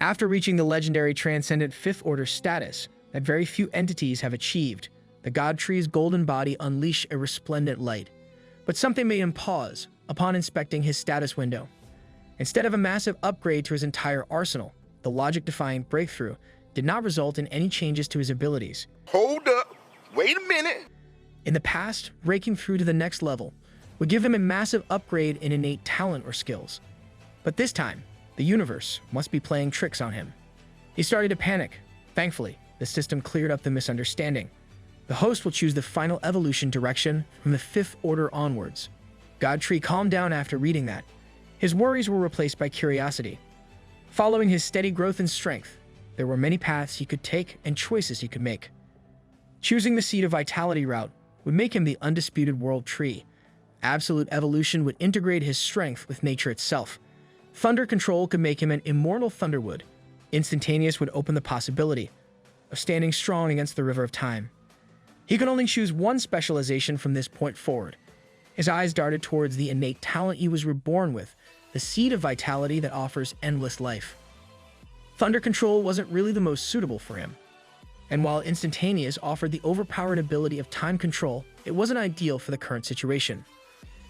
After reaching the legendary transcendent fifth order status that very few entities have achieved, the god tree's golden body unleashed a resplendent light. But something made him pause upon inspecting his status window. Instead of a massive upgrade to his entire arsenal, the logic-defying breakthrough did not result in any changes to his abilities. Hold up, wait a minute. In the past, breaking through to the next level would give him a massive upgrade in innate talent or skills. But this time, the universe must be playing tricks on him. He started to panic. Thankfully, the system cleared up the misunderstanding. The host will choose the final evolution direction from the fifth order onwards. Godtree calmed down after reading that. His worries were replaced by curiosity. Following his steady growth in strength, there were many paths he could take and choices he could make. Choosing the Seed of Vitality route would make him the undisputed world tree. Absolute evolution would integrate his strength with nature itself. Thunder control could make him an immortal Thunderwood. Instantaneous would open the possibility of standing strong against the river of time. He could only choose one specialization from this point forward. His eyes darted towards the innate talent he was reborn with, the Seed of Vitality that offers endless life. Thunder control wasn't really the most suitable for him. And while Instantaneous offered the overpowered ability of time control, it wasn't ideal for the current situation.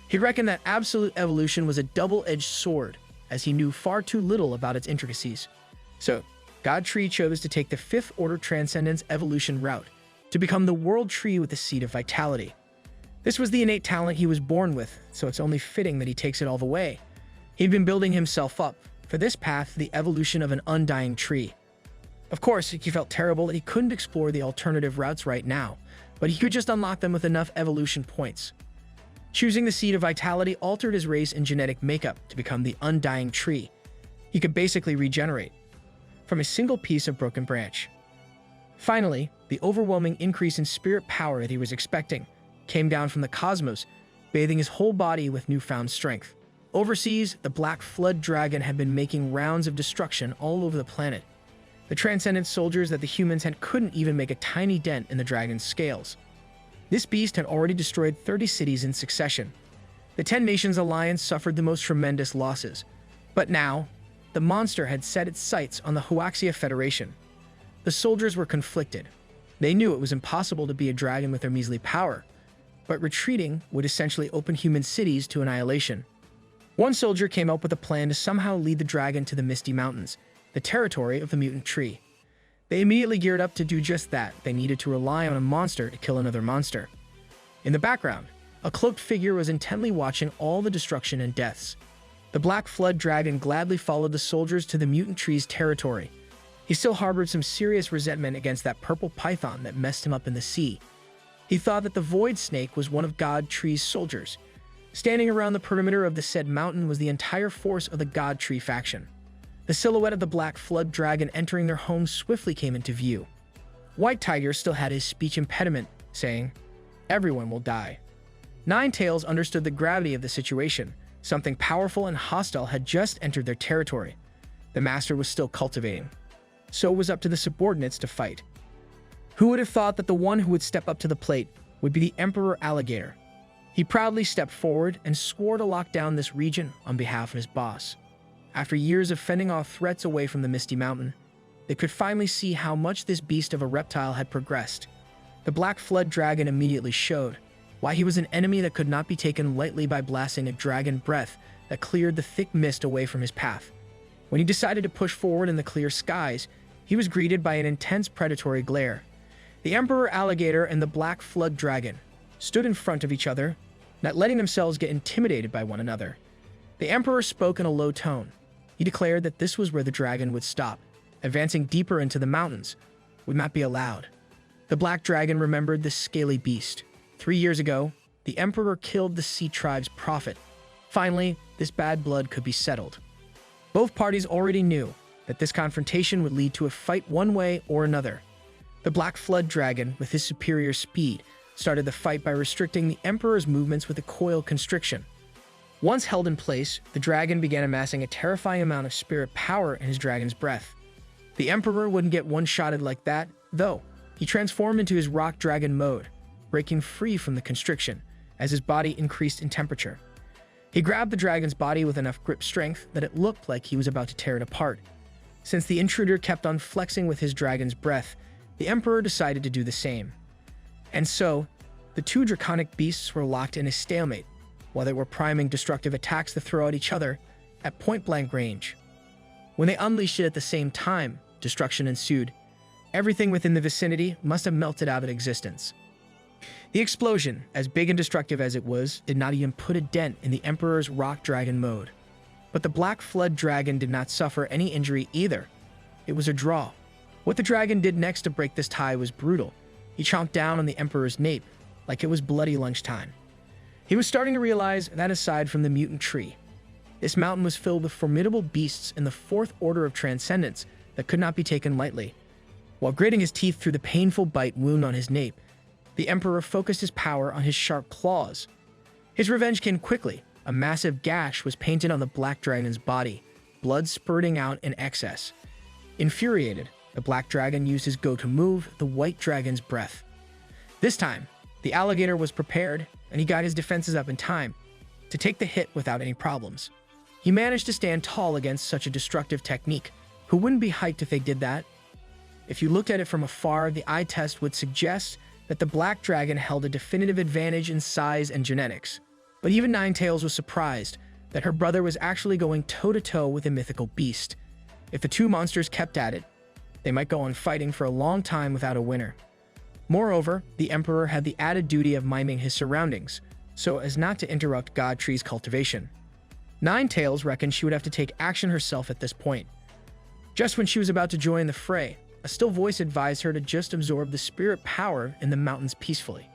He reckoned that absolute evolution was a double-edged sword, as he knew far too little about its intricacies. So, Godtree chose to take the fifth order Transcendence evolution route, to become the world tree with the Seed of Vitality. This was the innate talent he was born with, so it's only fitting that he takes it all the way. He'd been building himself up, for this path, the evolution of an undying tree. Of course, he felt terrible that he couldn't explore the alternative routes right now, but he could just unlock them with enough evolution points. Choosing the Seed of Vitality altered his race and genetic makeup to become the undying tree. He could basically regenerate from a single piece of broken branch. Finally, the overwhelming increase in spirit power that he was expecting came down from the cosmos, bathing his whole body with newfound strength. Overseas, the Black Flood Dragon had been making rounds of destruction all over the planet. The transcendent soldiers that the humans couldn't even make a tiny dent in the dragon's scales. This beast had already destroyed 30 cities in succession. The 10 Nations Alliance suffered the most tremendous losses. But now, the monster had set its sights on the Huaxia Federation. The soldiers were conflicted. They knew it was impossible to be a dragon with their measly power, but retreating would essentially open human cities to annihilation. One soldier came up with a plan to somehow lead the dragon to the Misty Mountains, the territory of the mutant tree. They immediately geared up to do just that. They needed to rely on a monster to kill another monster. In the background, a cloaked figure was intently watching all the destruction and deaths. The Black Flood Dragon gladly followed the soldiers to the mutant tree's territory. He still harbored some serious resentment against that purple python that messed him up in the sea. He thought that the Void Snake was one of God Tree's soldiers. Standing around the perimeter of the said mountain was the entire force of the God Tree faction. The silhouette of the Black Flood Dragon entering their home swiftly came into view. White Tiger still had his speech impediment, saying, "Everyone will die." Ninetails understood the gravity of the situation. Something powerful and hostile had just entered their territory. The master was still cultivating. So it was up to the subordinates to fight. Who would have thought that the one who would step up to the plate would be the Emperor Alligator? He proudly stepped forward and swore to lock down this region on behalf of his boss. After years of fending off threats away from the Misty Mountain, they could finally see how much this beast of a reptile had progressed. The Black Flood Dragon immediately showed why he was an enemy that could not be taken lightly by blasting a dragon breath that cleared the thick mist away from his path. When he decided to push forward in the clear skies, he was greeted by an intense predatory glare. The Emperor Alligator and the Black Flood Dragon stood in front of each other, not letting themselves get intimidated by one another. The Emperor spoke in a low tone. He declared that this was where the dragon would stop. Advancing deeper into the mountains would not be allowed. The Black Dragon remembered this scaly beast. 3 years ago, the Emperor killed the Sea Tribe's prophet. Finally, this bad blood could be settled. Both parties already knew that this confrontation would lead to a fight one way or another. The Black Flood Dragon, with his superior speed, started the fight by restricting the Emperor's movements with a coil constriction. Once held in place, the dragon began amassing a terrifying amount of spirit power in his dragon's breath. The Emperor wouldn't get one-shotted like that, though. He transformed into his rock dragon mode, breaking free from the constriction as his body increased in temperature. He grabbed the dragon's body with enough grip strength that it looked like he was about to tear it apart. Since the intruder kept on flexing with his dragon's breath, the Emperor decided to do the same. And so, the two draconic beasts were locked in a stalemate, while they were priming destructive attacks to throw at each other at point-blank range. When they unleashed it at the same time, destruction ensued. Everything within the vicinity must have melted out of existence. The explosion, as big and destructive as it was, did not even put a dent in the Emperor's rock dragon mode. But the Black Flood Dragon did not suffer any injury either. It was a draw. What the dragon did next to break this tie was brutal. He chomped down on the Emperor's nape, like it was bloody lunchtime. He was starting to realize that aside from the mutant tree, this mountain was filled with formidable beasts in the fourth order of transcendence that could not be taken lightly. While gritting his teeth through the painful bite wound on his nape, the Emperor focused his power on his sharp claws. His revenge came quickly. A massive gash was painted on the Black Dragon's body, blood spurting out in excess. Infuriated, the Black Dragon used his go-to move, the White Dragon's Breath. This time, the alligator was prepared, and he got his defenses up in time to take the hit without any problems. He managed to stand tall against such a destructive technique. Who wouldn't be hyped if they did that? If you looked at it from afar, the eye test would suggest that the Black Dragon held a definitive advantage in size and genetics. But even Ninetails was surprised that her brother was actually going toe-to-toe with a mythical beast. If the two monsters kept at it, they might go on fighting for a long time without a winner. Moreover, the Emperor had the added duty of miming his surroundings, so as not to interrupt God Tree's cultivation. Ninetails reckoned she would have to take action herself at this point. Just when she was about to join the fray, a still voice advised her to just absorb the spirit power in the mountains peacefully.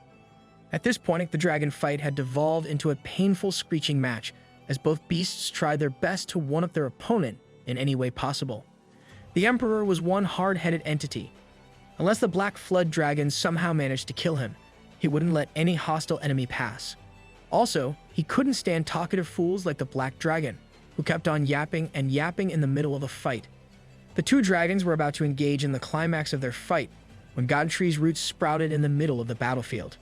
At this point, the dragon fight had devolved into a painful screeching match, as both beasts tried their best to one-up their opponent in any way possible. The Emperor was one hard-headed entity. Unless the Black Flood Dragon somehow managed to kill him, he wouldn't let any hostile enemy pass. Also, he couldn't stand talkative fools like the Black Dragon, who kept on yapping and yapping in the middle of a fight. The two dragons were about to engage in the climax of their fight when God Tree's roots sprouted in the middle of the battlefield.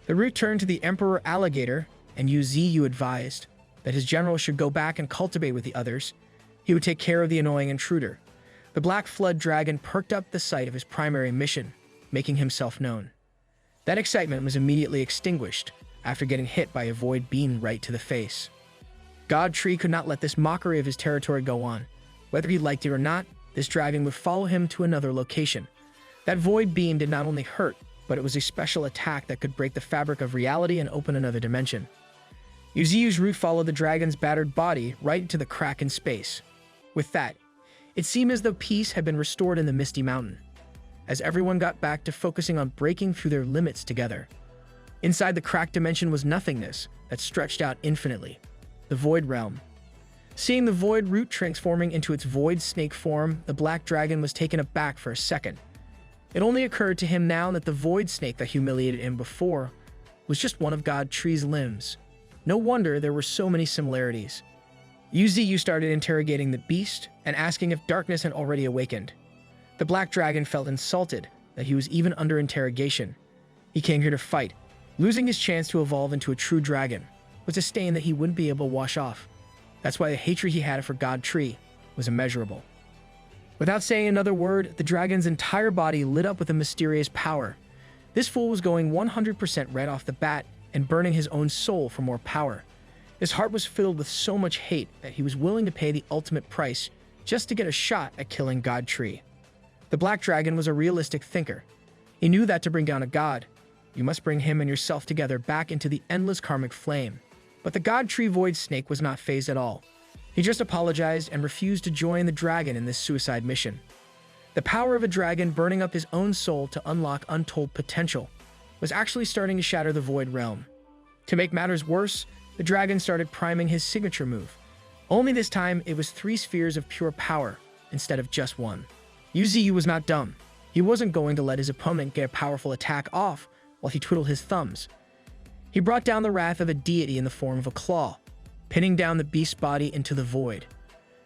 The root turned to the Emperor Alligator, and Yu Ziyu advised that his general should go back and cultivate with the others. He would take care of the annoying intruder. The Black Flood Dragon perked up the sight of his primary mission, making himself known. That excitement was immediately extinguished after getting hit by a void beam right to the face. God Tree could not let this mockery of his territory go on. Whether he liked it or not, this dragon would follow him to another location. That void beam did not only hurt, but it was a special attack that could break the fabric of reality and open another dimension. Yu Ziyu's root followed the dragon's battered body right into the crack in space. With that, it seemed as though peace had been restored in the Misty Mountain, as everyone got back to focusing on breaking through their limits together. Inside the cracked dimension was nothingness that stretched out infinitely, the Void Realm. Seeing the Void Root transforming into its Void Snake form, the Black Dragon was taken aback for a second. It only occurred to him now that the Void Snake that humiliated him before was just one of God Tree's limbs. No wonder there were so many similarities. Yu Ziyu started interrogating the beast and asking if darkness had already awakened. The Black Dragon felt insulted that he was even under interrogation. He came here to fight. Losing his chance to evolve into a true dragon was a stain that he wouldn't be able to wash off. That's why the hatred he had for God Tree was immeasurable. Without saying another word, the dragon's entire body lit up with a mysterious power. This fool was going 100% right off the bat and burning his own soul for more power. His heart was filled with so much hate that he was willing to pay the ultimate price just to get a shot at killing God Tree. The Black Dragon was a realistic thinker. He knew that to bring down a god, you must bring him and yourself together back into the endless karmic flame. But the God Tree Void Snake was not fazed at all. He just apologized and refused to join the dragon in this suicide mission. The power of a dragon burning up his own soul to unlock untold potential was actually starting to shatter the Void Realm. To make matters worse, the dragon started priming his signature move. Only this time, it was 3 spheres of pure power instead of just 1. Yu Ziyu was not dumb. He wasn't going to let his opponent get a powerful attack off while he twiddled his thumbs. He brought down the wrath of a deity in the form of a claw, pinning down the beast's body into the void.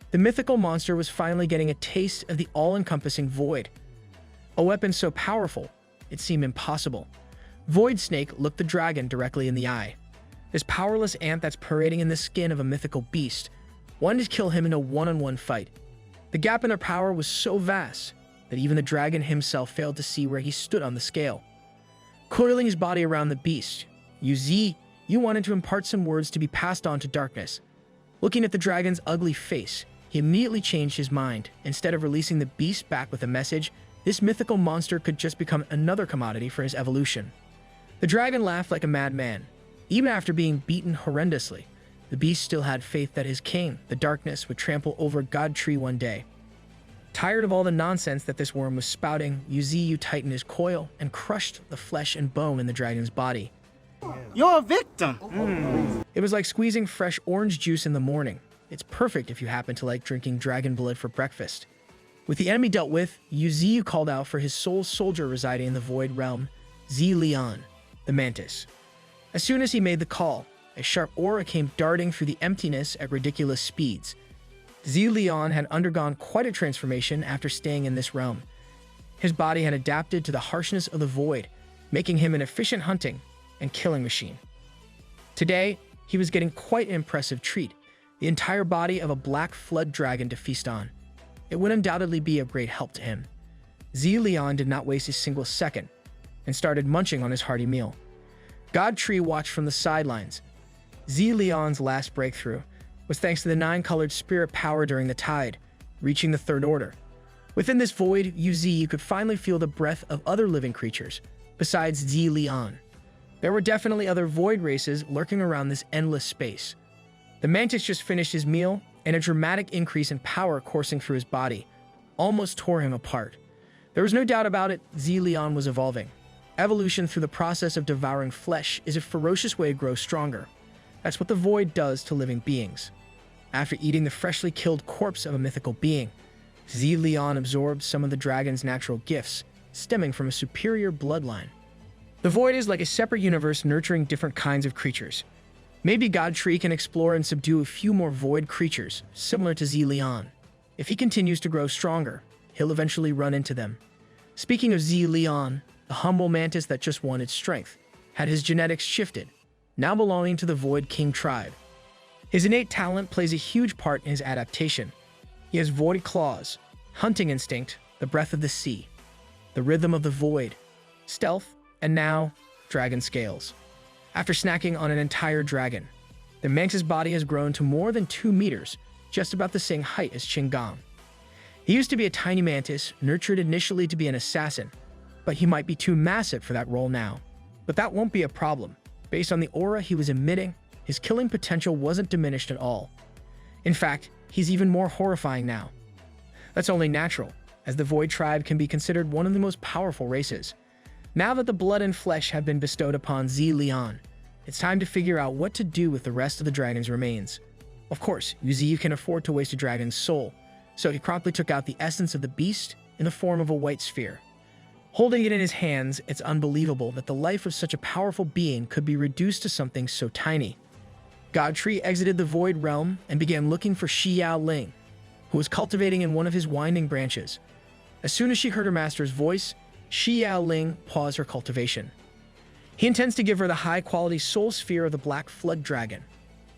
The mythical monster was finally getting a taste of the all-encompassing void. A weapon so powerful, it seemed impossible. Void Snake looked the dragon directly in the eye. This powerless ant that's parading in the skin of a mythical beast wanted to kill him in a one-on-one fight. The gap in their power was so vast that even the dragon himself failed to see where he stood on the scale. Coiling his body around the beast, Yu Ziyu wanted to impart some words to be passed on to darkness. Looking at the dragon's ugly face, he immediately changed his mind. Instead of releasing the beast back with a message, this mythical monster could just become another commodity for his evolution. The dragon laughed like a madman. Even after being beaten horrendously, the beast still had faith that his king, the darkness, would trample over God Tree one day. Tired of all the nonsense that this worm was spouting, Yu Ziyu tightened his coil and crushed the flesh and bone in the dragon's body. You're a victim! It was like squeezing fresh orange juice in the morning. It's perfect if you happen to like drinking dragon blood for breakfast. With the enemy dealt with, Yu Ziyu called out for his soul soldier residing in the void realm, Zilian, the mantis. As soon as he made the call, a sharp aura came darting through the emptiness at ridiculous speeds. Zilian had undergone quite a transformation after staying in this realm. His body had adapted to the harshness of the void, making him an efficient hunting and killing machine. Today, he was getting quite an impressive treat, the entire body of a black flood dragon to feast on. It would undoubtedly be of great help to him. Zilian did not waste a single second and started munching on his hearty meal. God Tree watched from the sidelines. Zilian's last breakthrough was thanks to the 9-colored spirit power during the tide, reaching the third order. Within this void, Yu Ziyu could finally feel the breath of other living creatures, besides Zilian. There were definitely other void races lurking around this endless space. The mantis just finished his meal, and a dramatic increase in power coursing through his body almost tore him apart. There was no doubt about it, Zilian was evolving. Evolution through the process of devouring flesh is a ferocious way to grow stronger. That's what the void does to living beings. After eating the freshly killed corpse of a mythical being, Zilian absorbed some of the dragon's natural gifts, stemming from a superior bloodline. The void is like a separate universe nurturing different kinds of creatures. Maybe God Tree can explore and subdue a few more void creatures, similar to Zilian. If he continues to grow stronger, he'll eventually run into them. Speaking of Zilian, the humble mantis that just wanted strength, had his genetics shifted, now belonging to the Void King tribe. His innate talent plays a huge part in his adaptation. He has void claws, hunting instinct, the breath of the sea, the rhythm of the void, stealth, and now, dragon scales. After snacking on an entire dragon, the mantis body has grown to more than 2 meters, just about the same height as Qinggang. He used to be a tiny mantis, nurtured initially to be an assassin, but he might be too massive for that role now. But that won't be a problem. Based on the aura he was emitting, his killing potential wasn't diminished at all. In fact, he's even more horrifying now. That's only natural, as the Void Tribe can be considered one of the most powerful races. Now that the blood and flesh have been bestowed upon Zilian, it's time to figure out what to do with the rest of the dragon's remains. Of course, Yu Ziyu can afford to waste a dragon's soul, so he promptly took out the essence of the beast in the form of a white sphere. Holding it in his hands, it's unbelievable that the life of such a powerful being could be reduced to something so tiny. God Tree exited the Void Realm and began looking for Xiao Ling, who was cultivating in one of his winding branches. As soon as she heard her master's voice, Xiao Ling paused her cultivation. He intends to give her the high-quality soul sphere of the Black Flood Dragon.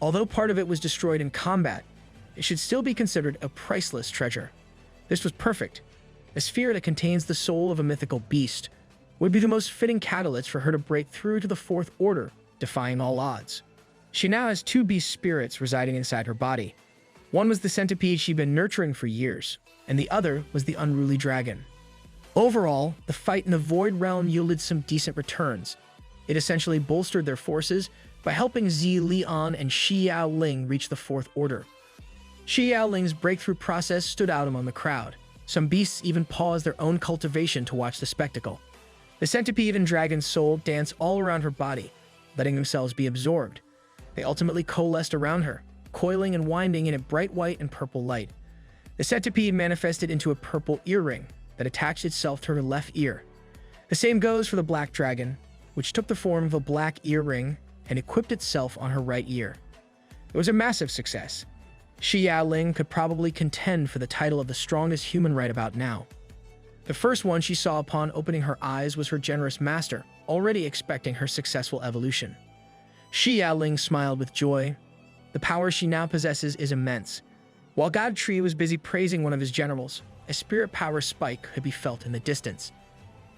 Although part of it was destroyed in combat, it should still be considered a priceless treasure. This was perfect. A sphere that contains the soul of a mythical beast would be the most fitting catalyst for her to break through to the Fourth Order, defying all odds. She now has 2 beast spirits residing inside her body. One was the centipede she'd been nurturing for years, and the other was the unruly dragon. Overall, the fight in the Void Realm yielded some decent returns. It essentially bolstered their forces by helping Zilian and Xiao Ling reach the Fourth Order. Xiao Ling's breakthrough process stood out among the crowd. Some beasts even paused their own cultivation to watch the spectacle. The centipede and dragon's soul danced all around her body, letting themselves be absorbed. They ultimately coalesced around her, coiling and winding in a bright white and purple light. The centipede manifested into a purple earring that attached itself to her left ear. The same goes for the black dragon, which took the form of a black earring and equipped itself on her right ear. It was a massive success. Xiao Ling could probably contend for the title of the strongest human right about now. The first one she saw upon opening her eyes was her generous master, already expecting her successful evolution. Xiao Ling smiled with joy. The power she now possesses is immense. While God Tree was busy praising one of his generals, a spirit power spike could be felt in the distance.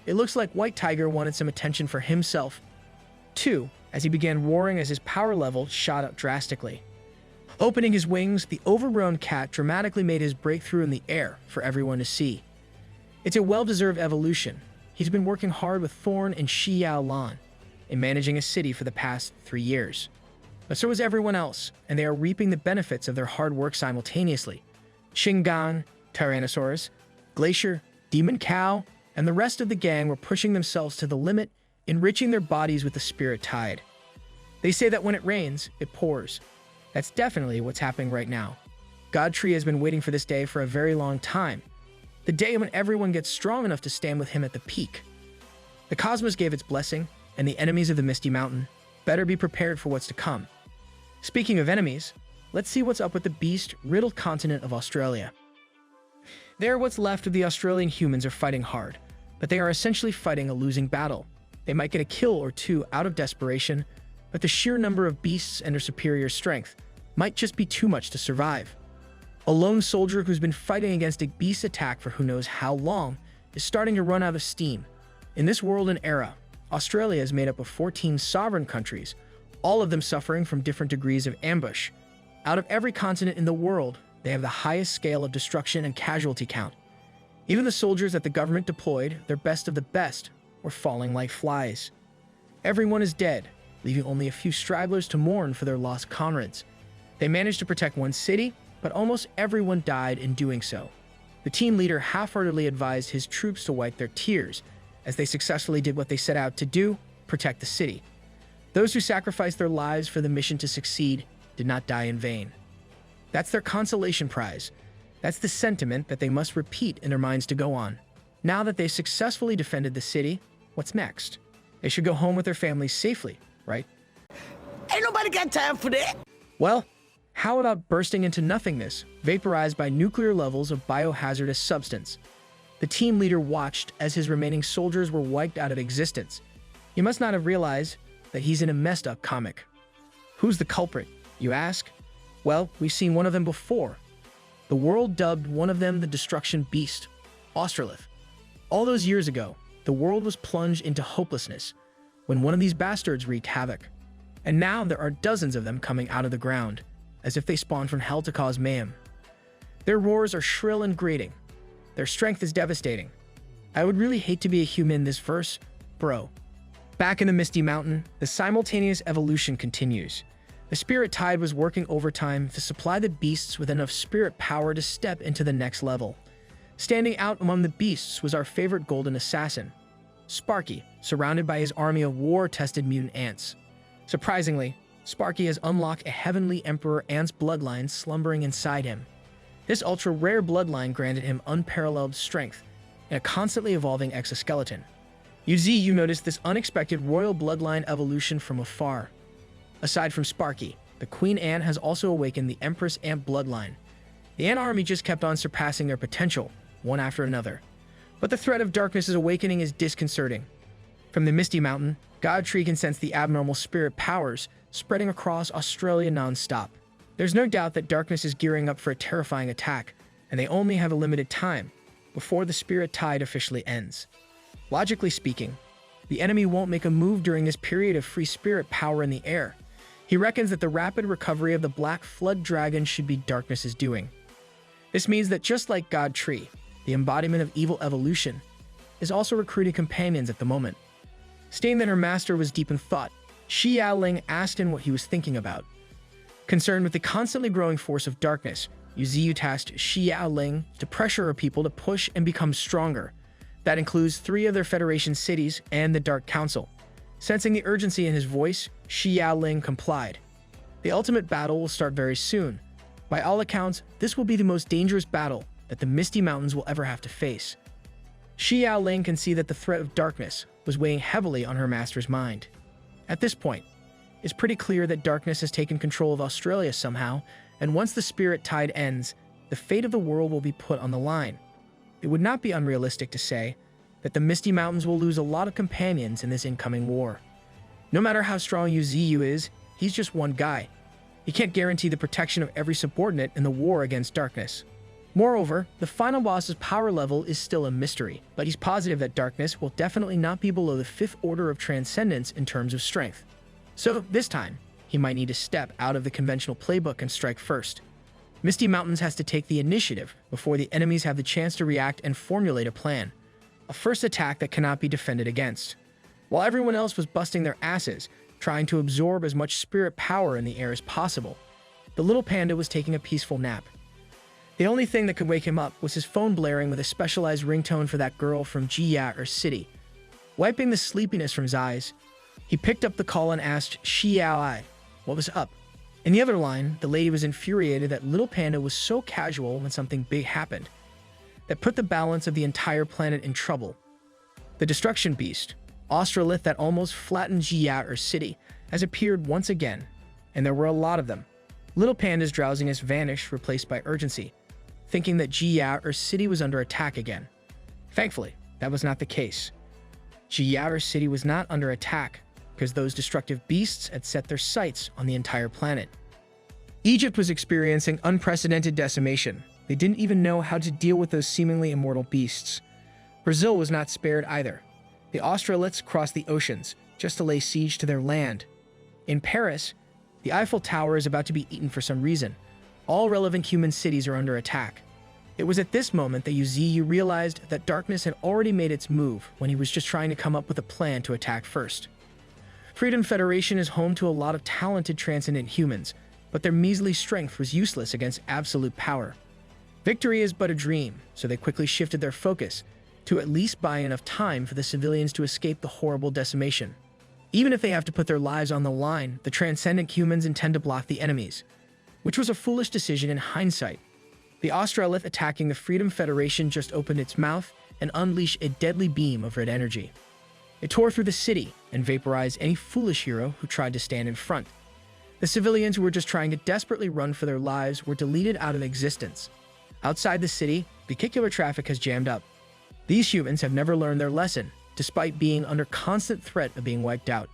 It looks like White Tiger wanted some attention for himself, too, as he began roaring as his power level shot up drastically. Opening his wings, the overgrown cat dramatically made his breakthrough in the air for everyone to see. It's a well-deserved evolution. He's been working hard with Thorn and Xiao Lan in managing a city for the past 3 years. But so is everyone else, and they are reaping the benefits of their hard work simultaneously. Shingan, Tyrannosaurus, Glacier, Demon Cow, and the rest of the gang were pushing themselves to the limit, enriching their bodies with the spirit tide. They say that when it rains, it pours. That's definitely what's happening right now. God Tree has been waiting for this day for a very long time. The day when everyone gets strong enough to stand with him at the peak. The cosmos gave its blessing, and the enemies of the Misty Mountain better be prepared for what's to come. Speaking of enemies, let's see what's up with the beast-riddled continent of Australia. There, what's left of the Australian humans are fighting hard, but they are essentially fighting a losing battle. They might get a kill or two out of desperation, but the sheer number of beasts and their superior strength might just be too much to survive. A lone soldier who's been fighting against a beast attack for who knows how long is starting to run out of steam. In this world and era, Australia is made up of 14 sovereign countries, all of them suffering from different degrees of ambush. Out of every continent in the world, they have the highest scale of destruction and casualty count. Even the soldiers that the government deployed, their best of the best, were falling like flies. Everyone is dead, leaving only a few stragglers to mourn for their lost comrades. They managed to protect one city, but almost everyone died in doing so. The team leader half-heartedly advised his troops to wipe their tears, as they successfully did what they set out to do, protect the city. Those who sacrificed their lives for the mission to succeed did not die in vain. That's their consolation prize. That's the sentiment that they must repeat in their minds to go on. Now that they've successfully defended the city, what's next? They should go home with their families safely, right? Ain't nobody got time for that. Well, how about bursting into nothingness, vaporized by nuclear levels of biohazardous substance? The team leader watched as his remaining soldiers were wiped out of existence. You must not have realized that he's in a messed up comic. Who's the culprit, you ask? Well, we've seen one of them before. The world dubbed one of them the Destruction Beast, Australith. All those years ago, the world was plunged into hopelessness when one of these bastards wreaked havoc. And now there are dozens of them coming out of the ground, as if they spawned from hell to cause mayhem. Their roars are shrill and grating. Their strength is devastating. I would really hate to be a human in this verse, bro. Back in the Misty Mountain, the simultaneous evolution continues. The spirit tide was working overtime to supply the beasts with enough spirit power to step into the next level. Standing out among the beasts was our favorite golden assassin, Sparky, surrounded by his army of war-tested mutant ants. Surprisingly, Sparky has unlocked a heavenly Emperor Ant's bloodline slumbering inside him. This ultra-rare bloodline granted him unparalleled strength and a constantly evolving exoskeleton. Yu Ziyu noticed this unexpected royal bloodline evolution from afar. Aside from Sparky, the Queen Ant has also awakened the Empress Ant bloodline. The Ant army just kept on surpassing their potential, one after another. But the threat of darkness's awakening is disconcerting. From the Misty Mountain, God Tree can sense the abnormal spirit powers spreading across Australia non-stop. There's no doubt that darkness is gearing up for a terrifying attack, and they only have a limited time before the spirit tide officially ends. Logically speaking, the enemy won't make a move during this period of free spirit power in the air. He reckons that the rapid recovery of the Black Flood Dragon should be darkness's doing. This means that just like God Tree, the embodiment of evil evolution, is also recruiting companions at the moment. Stating that her master was deep in thought, Xia Ling asked him what he was thinking about. Concerned with the constantly growing force of darkness, Yu Ziyu tasked Xia Ling to pressure her people to push and become stronger. That includes 3 of their Federation cities and the Dark Council. Sensing the urgency in his voice, Xia Ling complied. The ultimate battle will start very soon. By all accounts, this will be the most dangerous battle that the Misty Mountains will ever have to face. Xia Ling can see that the threat of darkness was weighing heavily on her master's mind. At this point, it's pretty clear that darkness has taken control of Australia somehow, and once the spirit tide ends, the fate of the world will be put on the line. It would not be unrealistic to say that the Misty Mountains will lose a lot of companions in this incoming war. No matter how strong Yu Ziyu is, he's just one guy. He can't guarantee the protection of every subordinate in the war against darkness. Moreover, the final boss's power level is still a mystery, but he's positive that darkness will definitely not be below the 5th order of transcendence in terms of strength. So this time, he might need to step out of the conventional playbook and strike first. Misty Mountains has to take the initiative before the enemies have the chance to react and formulate a plan. A first attack that cannot be defended against. While everyone else was busting their asses, trying to absorb as much spirit power in the air as possible, the little panda was taking a peaceful nap. The only thing that could wake him up was his phone blaring with a specialized ringtone for that girl from Jiya City. Wiping the sleepiness from his eyes, he picked up the call and asked Xiao what was up. In the other line, the lady was infuriated that little panda was so casual when something big happened that put the balance of the entire planet in trouble. The destruction beast, Australith that almost flattened Jiya City, has appeared once again, and there were a lot of them. Little panda's drowsiness vanished, replaced by urgency, thinking that Jiya City was under attack again. Thankfully, that was not the case. Jiya City was not under attack because those destructive beasts had set their sights on the entire planet. Egypt was experiencing unprecedented decimation. They didn't even know how to deal with those seemingly immortal beasts. Brazil was not spared either. The Australists crossed the oceans just to lay siege to their land. In Paris, the Eiffel Tower is about to be eaten for some reason. All relevant human cities are under attack. It was at this moment that Yu Ziyu realized that darkness had already made its move when he was just trying to come up with a plan to attack first. Freedom Federation is home to a lot of talented transcendent humans, but their measly strength was useless against absolute power. Victory is but a dream, so they quickly shifted their focus to at least buy enough time for the civilians to escape the horrible decimation. Even if they have to put their lives on the line, the transcendent humans intend to block the enemies, which was a foolish decision in hindsight. The Australith attacking the Freedom Federation just opened its mouth and unleashed a deadly beam of red energy. It tore through the city and vaporized any foolish hero who tried to stand in front. The civilians who were just trying to desperately run for their lives were deleted out of existence. Outside the city, vehicular traffic has jammed up. These humans have never learned their lesson, despite being under constant threat of being wiped out.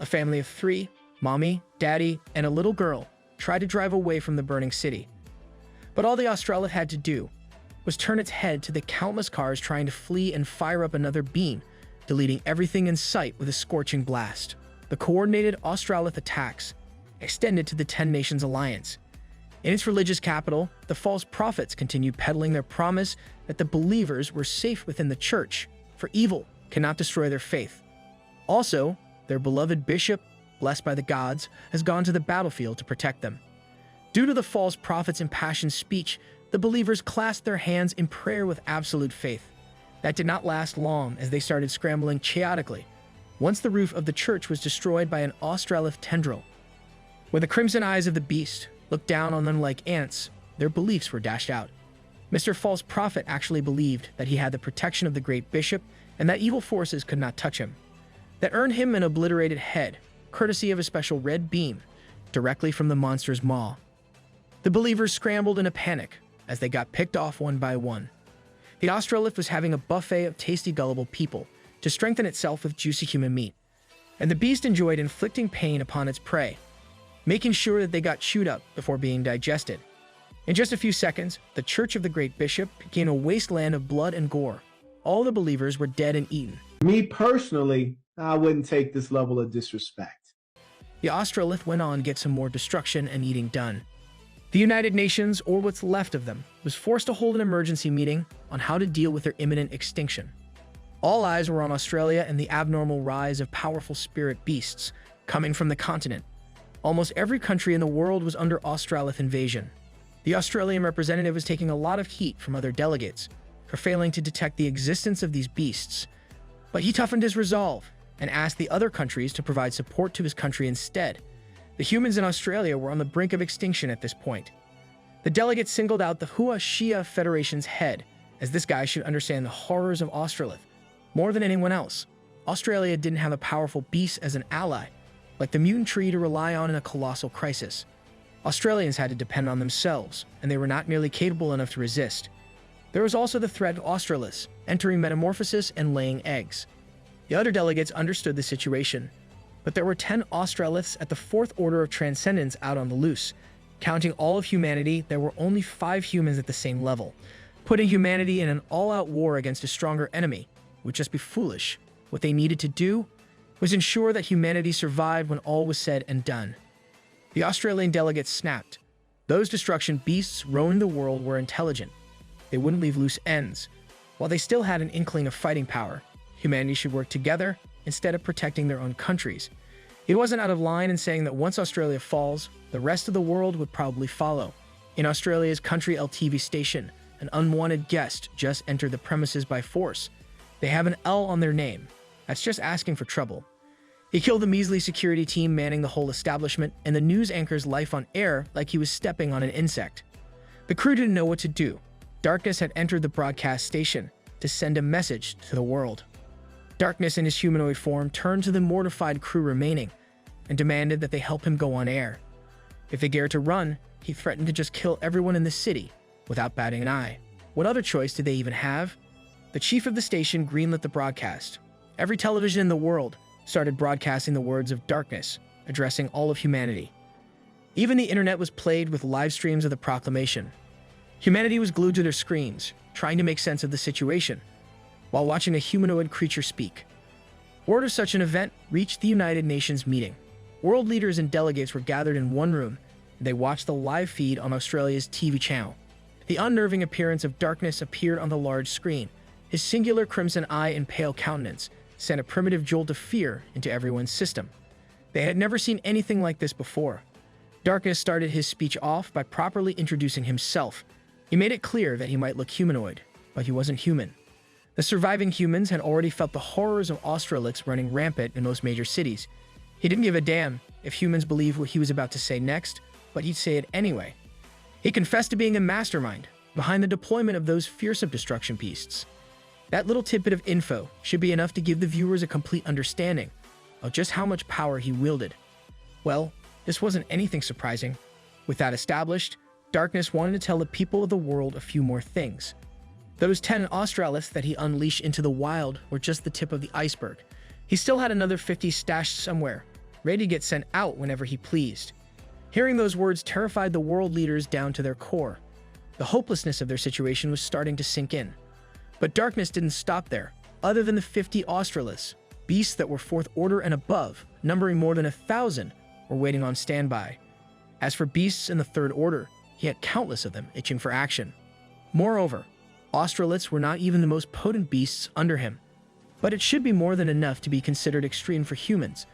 A family of 3, mommy, daddy, and a little girl, tried to drive away from the burning city. But all the Australith had to do was turn its head to the countless cars trying to flee and fire up another beam, deleting everything in sight with a scorching blast. The coordinated Australith attacks extended to the 10 Nations Alliance. In its religious capital, the false prophets continued peddling their promise that the believers were safe within the church, for evil cannot destroy their faith. Also, their beloved bishop, blessed by the gods, has gone to the battlefield to protect them. Due to the false prophet's impassioned speech, the believers clasped their hands in prayer with absolute faith. That did not last long as they started scrambling chaotically, once the roof of the church was destroyed by an Australith tendril. When the crimson eyes of the beast looked down on them like ants, their beliefs were dashed out. Mr. False Prophet actually believed that he had the protection of the great bishop and that evil forces could not touch him. That earned him an obliterated head, courtesy of a special red beam, directly from the monster's maw. The believers scrambled in a panic as they got picked off one by one. The Australith was having a buffet of tasty, gullible people to strengthen itself with juicy human meat, and the beast enjoyed inflicting pain upon its prey, making sure that they got chewed up before being digested. In just a few seconds, the Church of the Great Bishop became a wasteland of blood and gore. All the believers were dead and eaten. Me personally, I wouldn't take this level of disrespect. The Australith went on to get some more destruction and eating done. The United Nations, or what's left of them, was forced to hold an emergency meeting on how to deal with their imminent extinction. All eyes were on Australia and the abnormal rise of powerful spirit beasts coming from the continent. Almost every country in the world was under Australith invasion. The Australian representative was taking a lot of heat from other delegates for failing to detect the existence of these beasts, but he toughened his resolve and asked the other countries to provide support to his country instead. The humans in Australia were on the brink of extinction at this point. The delegates singled out the Hua Shia Federation's head, as this guy should understand the horrors of Australith more than anyone else. Australia didn't have a powerful beast as an ally, like the mutant tree, to rely on in a colossal crisis. Australians had to depend on themselves, and they were not nearly capable enough to resist. There was also the threat of Australiths entering metamorphosis and laying eggs. The other delegates understood the situation, But there were 10 Australiths at the fourth order of transcendence out on the loose. Counting all of humanity, there were only 5 humans at the same level. Putting humanity in an all-out war against a stronger enemy would just be foolish. What they needed to do was ensure that humanity survived when all was said and done. The Australian delegates snapped. Those destruction beasts roaming the world were intelligent. They wouldn't leave loose ends. While they still had an inkling of fighting power, humanity should work together instead of protecting their own countries. It wasn't out of line in saying that once Australia falls, the rest of the world would probably follow. In Australia's country LTV station, an unwanted guest just entered the premises by force. They have an L on their name. That's just asking for trouble. He killed the measly security team manning the whole establishment and the news anchor's life on air like he was stepping on an insect. The crew didn't know what to do. Darkness had entered the broadcast station to send a message to the world. Darkness in his humanoid form turned to the mortified crew remaining and demanded that they help him go on air. If they dared to run, he threatened to just kill everyone in the city without batting an eye. What other choice did they even have? The chief of the station greenlit the broadcast. Every television in the world started broadcasting the words of Darkness, addressing all of humanity. Even the internet was played with live streams of the proclamation. Humanity was glued to their screens, trying to make sense of the situation, while watching a humanoid creature speak. Word of such an event reached the United Nations meeting. World leaders and delegates were gathered in one room, and they watched the live feed on Australia's TV channel. The unnerving appearance of Darkness appeared on the large screen. His singular crimson eye and pale countenance sent a primitive jolt of fear into everyone's system. They had never seen anything like this before. Darkness started his speech off by properly introducing himself. He made it clear that he might look humanoid, but he wasn't human. The surviving humans had already felt the horrors of Australiths running rampant in most major cities. He didn't give a damn if humans believed what he was about to say next, but he'd say it anyway. He confessed to being a mastermind behind the deployment of those fearsome destruction beasts. That little tidbit of info should be enough to give the viewers a complete understanding of just how much power he wielded. Well, this wasn't anything surprising. With that established, Darkness wanted to tell the people of the world a few more things. Those 10 Australiths that he unleashed into the wild were just the tip of the iceberg. He still had another 50 stashed somewhere, ready to get sent out whenever he pleased. Hearing those words terrified the world leaders down to their core. The hopelessness of their situation was starting to sink in. But Darkness didn't stop there. Other than the 50 Australiths, beasts that were 4th order and above, numbering more than 1,000, were waiting on standby. As for beasts in the 3rd order, he had countless of them itching for action. Moreover, Australiths were not even the most potent beasts under him. But it should be more than enough to be considered extreme for humans.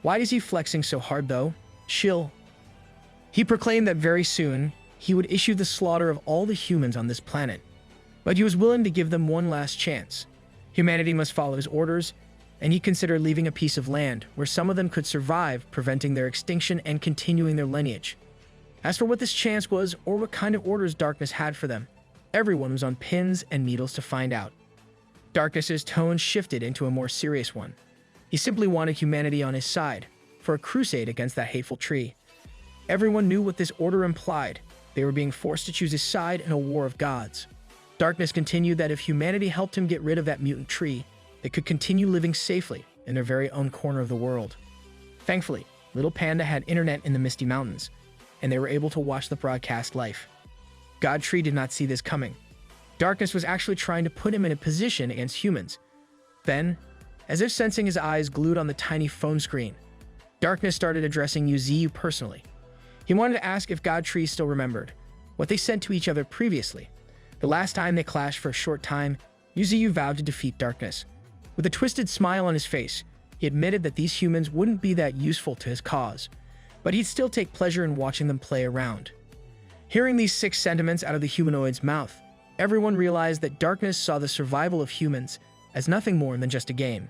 Why is he flexing so hard though? Chill. He proclaimed that very soon, he would issue the slaughter of all the humans on this planet. But he was willing to give them one last chance. Humanity must follow his orders, and he considered leaving a piece of land where some of them could survive, preventing their extinction and continuing their lineage. As for what this chance was, or what kind of orders Darkness had for them, everyone was on pins and needles to find out. Darkness's tone shifted into a more serious one. He simply wanted humanity on his side, for a crusade against that hateful tree. Everyone knew what this order implied. They were being forced to choose his side in a war of gods. Darkness continued that if humanity helped him get rid of that mutant tree, they could continue living safely in their very own corner of the world. Thankfully, Little Panda had internet in the Misty Mountains, and they were able to watch the broadcast live. God Tree did not see this coming. Darkness was actually trying to put him in a position against humans. Then, as if sensing his eyes glued on the tiny phone screen, Darkness started addressing Yu Ziyu personally. He wanted to ask if God Tree still remembered what they said to each other previously. The last time they clashed for a short time, Yu Ziyu vowed to defeat Darkness. With a twisted smile on his face, he admitted that these humans wouldn't be that useful to his cause, but he'd still take pleasure in watching them play around. Hearing these 6 sentiments out of the humanoid's mouth, everyone realized that Darkness saw the survival of humans as nothing more than just a game.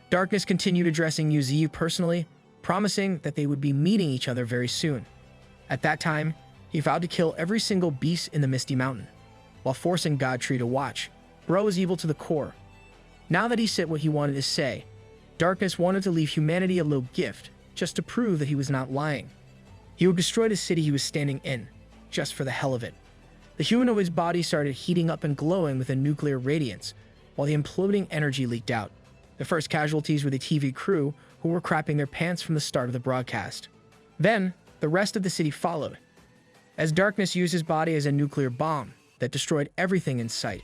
Darkness continued addressing Yu Ziyu personally, promising that they would be meeting each other very soon. At that time, he vowed to kill every single beast in the Misty Mountain, while forcing God Tree to watch. Bro was evil to the core. Now that he said what he wanted to say, Darkness wanted to leave humanity a little gift, just to prove that he was not lying. He would destroy the city he was standing in, just for the hell of it. The humanoid's body started heating up and glowing with a nuclear radiance, while the imploding energy leaked out. The first casualties were the TV crew, who were crapping their pants from the start of the broadcast. Then, the rest of the city followed, as darkness used his body as a nuclear bomb that destroyed everything in sight.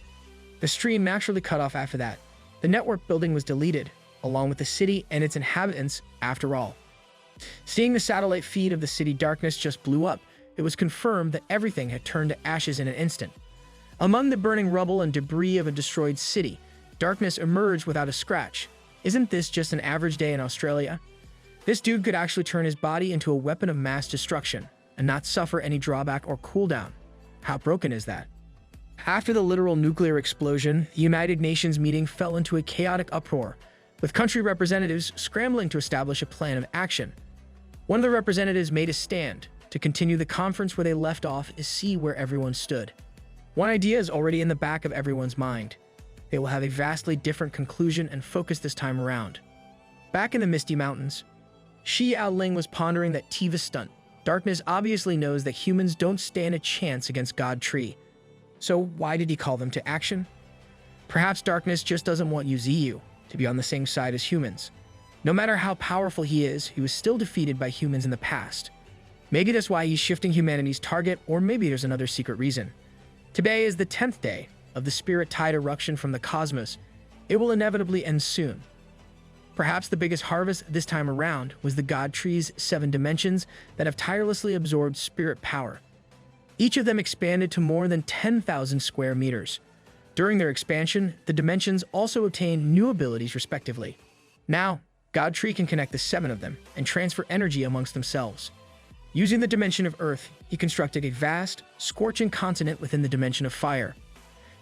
The stream naturally cut off after that. The network building was deleted, along with the city and its inhabitants after all. Seeing the satellite feed of the city, darkness just blew up. It was confirmed that everything had turned to ashes in an instant. Among the burning rubble and debris of a destroyed city, darkness emerged without a scratch. Isn't this just an average day in Australia? This dude could actually turn his body into a weapon of mass destruction and not suffer any drawback or cooldown. How broken is that? After the literal nuclear explosion, the United Nations meeting fell into a chaotic uproar, with country representatives scrambling to establish a plan of action. One of the representatives made a stand to continue the conference where they left off and see where everyone stood. One idea is already in the back of everyone's mind. They will have a vastly different conclusion and focus this time around. Back in the Misty Mountains, Shi Yaoling was pondering that Tiva stunt. Darkness obviously knows that humans don't stand a chance against God Tree. So why did he call them to action? Perhaps Darkness just doesn't want Yu Ziyu to be on the same side as humans. No matter how powerful he is, he was still defeated by humans in the past. Maybe that's why he's shifting humanity's target, or maybe there's another secret reason. Today is the 10th day of the spirit tide eruption from the cosmos. It will inevitably end soon. Perhaps the biggest harvest this time around was the God Tree's 7 dimensions that have tirelessly absorbed spirit power. Each of them expanded to more than 10,000 square meters. During their expansion, the dimensions also obtained new abilities respectively. Now, God Tree can connect the 7 of them and transfer energy amongst themselves. Using the dimension of Earth, he constructed a vast, scorching continent within the dimension of fire.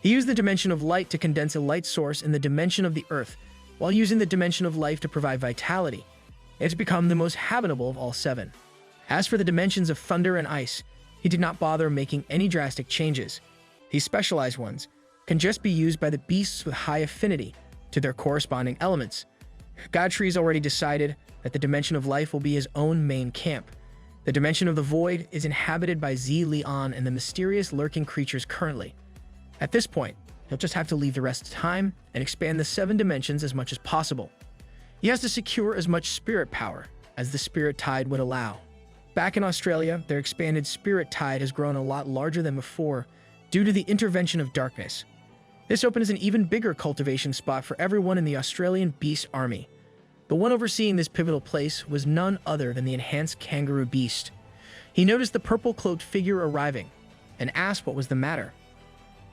He used the dimension of light to condense a light source in the dimension of the Earth, while using the dimension of life to provide vitality. It's become the most habitable of all 7. As for the dimensions of thunder and ice, he did not bother making any drastic changes. These specialized ones can just be used by the beasts with high affinity to their corresponding elements. God Tree's already decided that the dimension of life will be his own main camp. The dimension of the void is inhabited by Zi Lian and the mysterious lurking creatures currently. At this point, he'll just have to leave the rest of time and expand the 7 dimensions as much as possible. He has to secure as much spirit power as the spirit tide would allow. Back in Australia, their expanded spirit tide has grown a lot larger than before due to the intervention of darkness. This opens an even bigger cultivation spot for everyone in the Australian Beast Army. The one overseeing this pivotal place was none other than the enhanced kangaroo beast. He noticed the purple-cloaked figure arriving and asked what was the matter.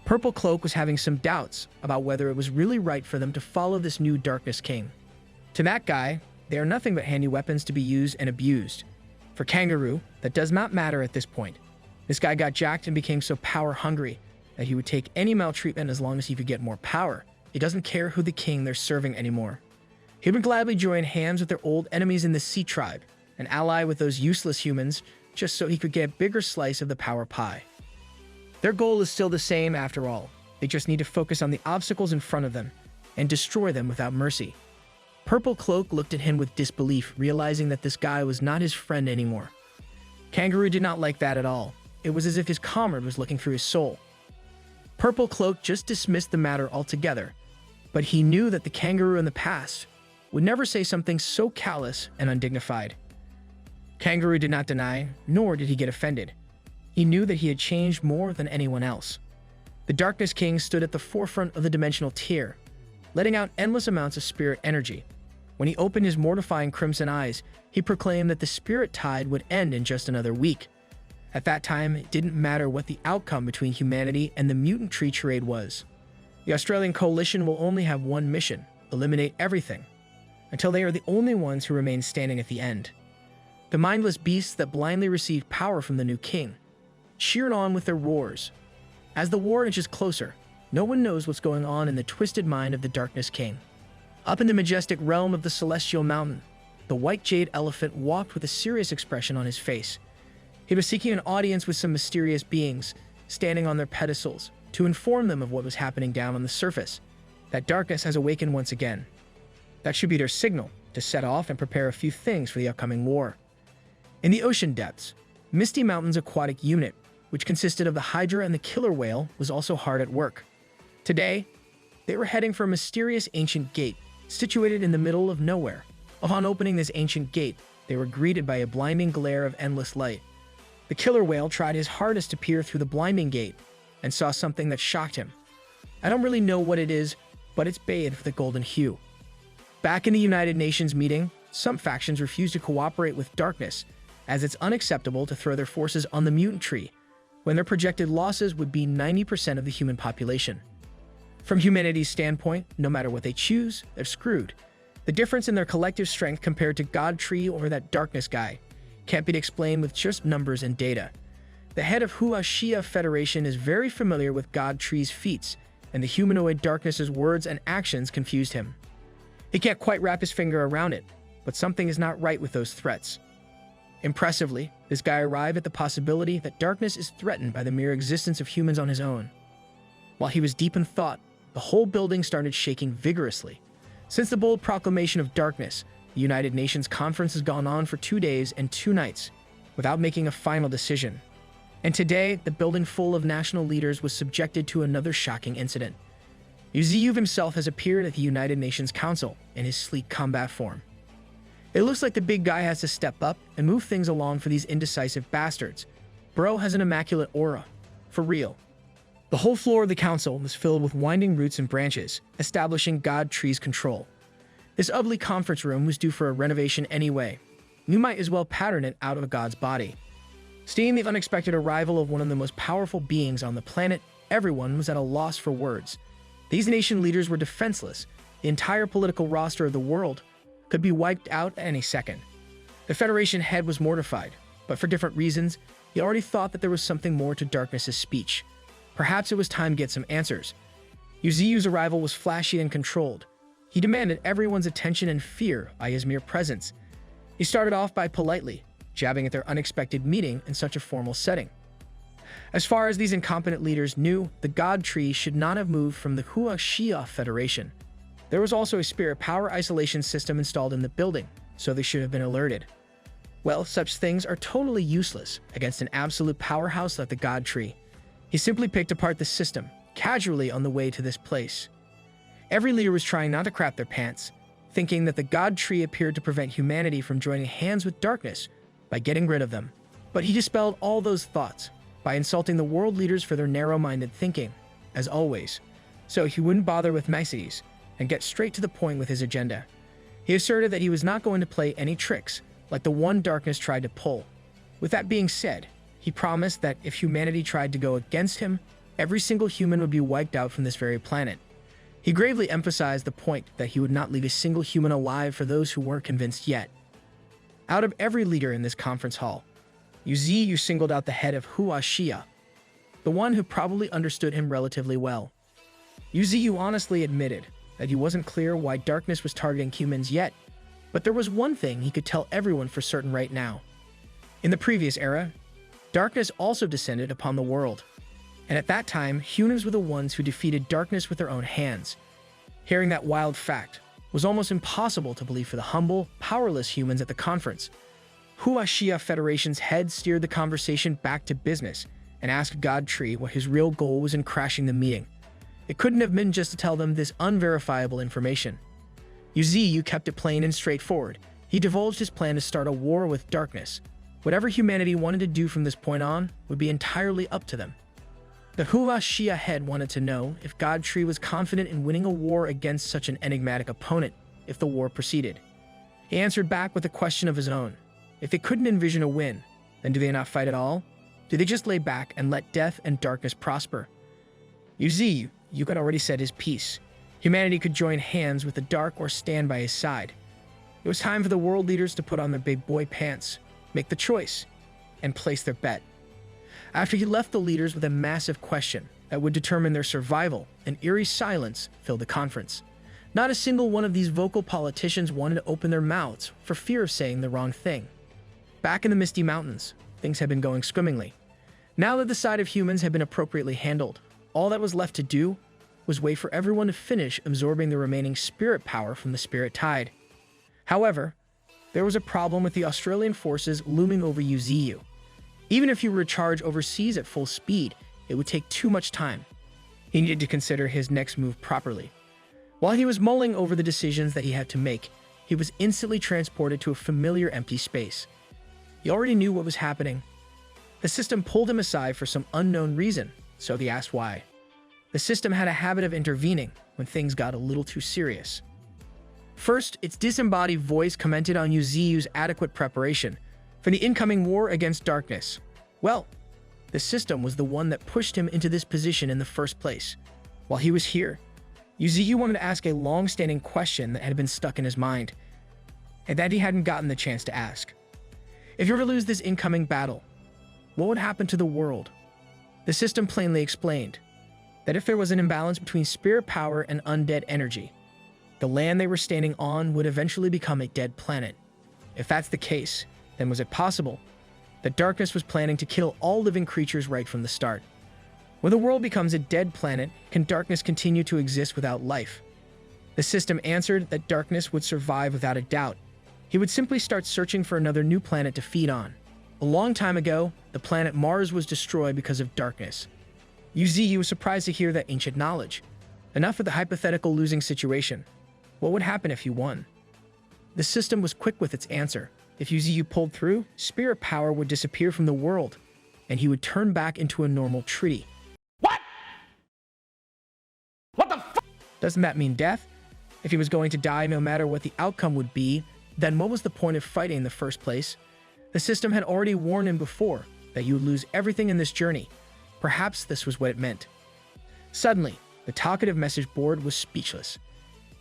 Purple Cloak was having some doubts about whether it was really right for them to follow this new Darkness King. To that guy, they are nothing but handy weapons to be used and abused. For Kangaroo, that does not matter at this point. This guy got jacked and became so power-hungry that he would take any maltreatment as long as he could get more power. He doesn't care who the king they're serving anymore. He would gladly join hands with their old enemies in the Sea Tribe and ally with those useless humans just so he could get a bigger slice of the power pie. Their goal is still the same after all. They just need to focus on the obstacles in front of them and destroy them without mercy. Purple Cloak looked at him with disbelief, realizing that this guy was not his friend anymore. Kangaroo did not like that at all. It was as if his comrade was looking through his soul. Purple Cloak just dismissed the matter altogether, but he knew that the Kangaroo in the past would never say something so callous and undignified. Kangaroo did not deny, nor did he get offended. He knew that he had changed more than anyone else. The Darkness King stood at the forefront of the dimensional tier, letting out endless amounts of spirit energy. When he opened his mortifying crimson eyes, he proclaimed that the spirit tide would end in just another week. At that time, it didn't matter what the outcome between humanity and the mutant tree charade was. The Australian coalition will only have one mission: eliminate everything, until they are the only ones who remain standing at the end. The mindless beasts that blindly received power from the new king cheered on with their roars. As the war inches closer, no one knows what's going on in the twisted mind of the Darkness King. Up in the majestic realm of the Celestial Mountain, the white jade elephant walked with a serious expression on his face. He was seeking an audience with some mysterious beings standing on their pedestals to inform them of what was happening down on the surface, that darkness has awakened once again. That should be their signal to set off and prepare a few things for the upcoming war. In the ocean depths, Misty Mountain's aquatic unit, which consisted of the Hydra and the killer whale, was also hard at work. Today, they were heading for a mysterious ancient gate situated in the middle of nowhere. Upon opening this ancient gate, they were greeted by a blinding glare of endless light. The killer whale tried his hardest to peer through the blinding gate and saw something that shocked him. I don't really know what it is, but it's bathed with a golden hue. Back in the United Nations meeting, some factions refused to cooperate with darkness, as it's unacceptable to throw their forces on the mutant tree, when their projected losses would be 90% of the human population. From humanity's standpoint, no matter what they choose, they're screwed. The difference in their collective strength compared to God Tree or that darkness guy can't be explained with just numbers and data. The head of Hua Xia Federation is very familiar with God Tree's feats, and the humanoid darkness's words and actions confused him. He can't quite wrap his finger around it, but something is not right with those threats. Impressively, this guy arrived at the possibility that darkness is threatened by the mere existence of humans on his own. While he was deep in thought, the whole building started shaking vigorously. Since the bold proclamation of darkness, the United Nations Conference has gone on for 2 days and 2 nights without making a final decision. And today, the building full of national leaders was subjected to another shocking incident. Yu Ziyu himself has appeared at the United Nations Council in his sleek combat form. It looks like the big guy has to step up and move things along for these indecisive bastards. Bro has an immaculate aura. For real. The whole floor of the council was filled with winding roots and branches, establishing God Tree's control. This ugly conference room was due for a renovation anyway. You might as well pattern it out of a god's body. Seeing the unexpected arrival of one of the most powerful beings on the planet, everyone was at a loss for words. These nation leaders were defenseless. The entire political roster of the world could be wiped out at any second. The Federation head was mortified, but for different reasons, he already thought that there was something more to Darkness's speech. Perhaps it was time to get some answers. Yu Ziyu's arrival was flashy and controlled. He demanded everyone's attention and fear by his mere presence. He started off by politely jabbing at their unexpected meeting in such a formal setting. As far as these incompetent leaders knew, the God Tree should not have moved from the Hua Xia Federation. There was also a spirit power isolation system installed in the building, so they should have been alerted. Well, such things are totally useless against an absolute powerhouse like the God Tree. He simply picked apart the system, casually on the way to this place. Every leader was trying not to crap their pants, thinking that the God Tree appeared to prevent humanity from joining hands with darkness by getting rid of them. But he dispelled all those thoughts by insulting the world leaders for their narrow-minded thinking, as always. So he wouldn't bother with niceties and get straight to the point with his agenda. He asserted that he was not going to play any tricks like the one Darkness tried to pull. With that being said, he promised that if humanity tried to go against him, every single human would be wiped out from this very planet. He gravely emphasized the point that he would not leave a single human alive for those who weren't convinced yet. Out of every leader in this conference hall, Yu Ziyu singled out the head of Hua Xia, the one who probably understood him relatively well. Yu Ziyu honestly admitted that he wasn't clear why Darkness was targeting humans yet, but there was one thing he could tell everyone for certain right now. In the previous era, Darkness also descended upon the world, and at that time, humans were the ones who defeated Darkness with their own hands. Hearing that wild fact was almost impossible to believe for the humble, powerless humans at the conference. Hua Xia Federation's head steered the conversation back to business and asked God Tree what his real goal was in crashing the meeting. It couldn't have been just to tell them this unverifiable information. Yu Ziyu kept it plain and straightforward. He divulged his plan to start a war with Darkness. Whatever humanity wanted to do from this point on would be entirely up to them. The Hua Xia head wanted to know if God Tree was confident in winning a war against such an enigmatic opponent if the war proceeded. He answered back with a question of his own. If they couldn't envision a win, then do they not fight at all? Do they just lay back and let death and darkness prosper? Yu Ziyu had already said his piece. Humanity could join hands with the dark or stand by his side. It was time for the world leaders to put on their big boy pants, make the choice, and place their bet. After he left the leaders with a massive question that would determine their survival, an eerie silence filled the conference. Not a single one of these vocal politicians wanted to open their mouths for fear of saying the wrong thing. Back in the Misty Mountains, things had been going swimmingly. Now that the side of humans had been appropriately handled, all that was left to do was wait for everyone to finish absorbing the remaining spirit power from the spirit tide. However, there was a problem with the Australian forces looming over Yu Ziyu. Even if he were to charge overseas at full speed, it would take too much time. He needed to consider his next move properly. While he was mulling over the decisions that he had to make, he was instantly transported to a familiar empty space. He already knew what was happening. The system pulled him aside for some unknown reason, so he asked why. The system had a habit of intervening when things got a little too serious. First, its disembodied voice commented on Yu Ziyu's adequate preparation for the incoming war against darkness. Well, the system was the one that pushed him into this position in the first place. While he was here, Yu Ziyu wanted to ask a long-standing question that had been stuck in his mind, and that he hadn't gotten the chance to ask. If you were to lose this incoming battle, what would happen to the world? The system plainly explained that if there was an imbalance between spirit power and undead energy, the land they were standing on would eventually become a dead planet. If that's the case, then was it possible that darkness was planning to kill all living creatures right from the start? When the world becomes a dead planet, can darkness continue to exist without life? The system answered that darkness would survive without a doubt. He would simply start searching for another new planet to feed on. A long time ago, the planet Mars was destroyed because of darkness. Yu Ziyu was surprised to hear that ancient knowledge. Enough of the hypothetical losing situation. What would happen if you won? The system was quick with its answer. If Yu Ziyu pulled through, spirit power would disappear from the world, and he would turn back into a normal tree. What? What the f? Doesn't that mean death? If he was going to die no matter what the outcome would be, then what was the point of fighting in the first place? The system had already warned him before that you would lose everything in this journey. Perhaps this was what it meant. Suddenly, the talkative message board was speechless.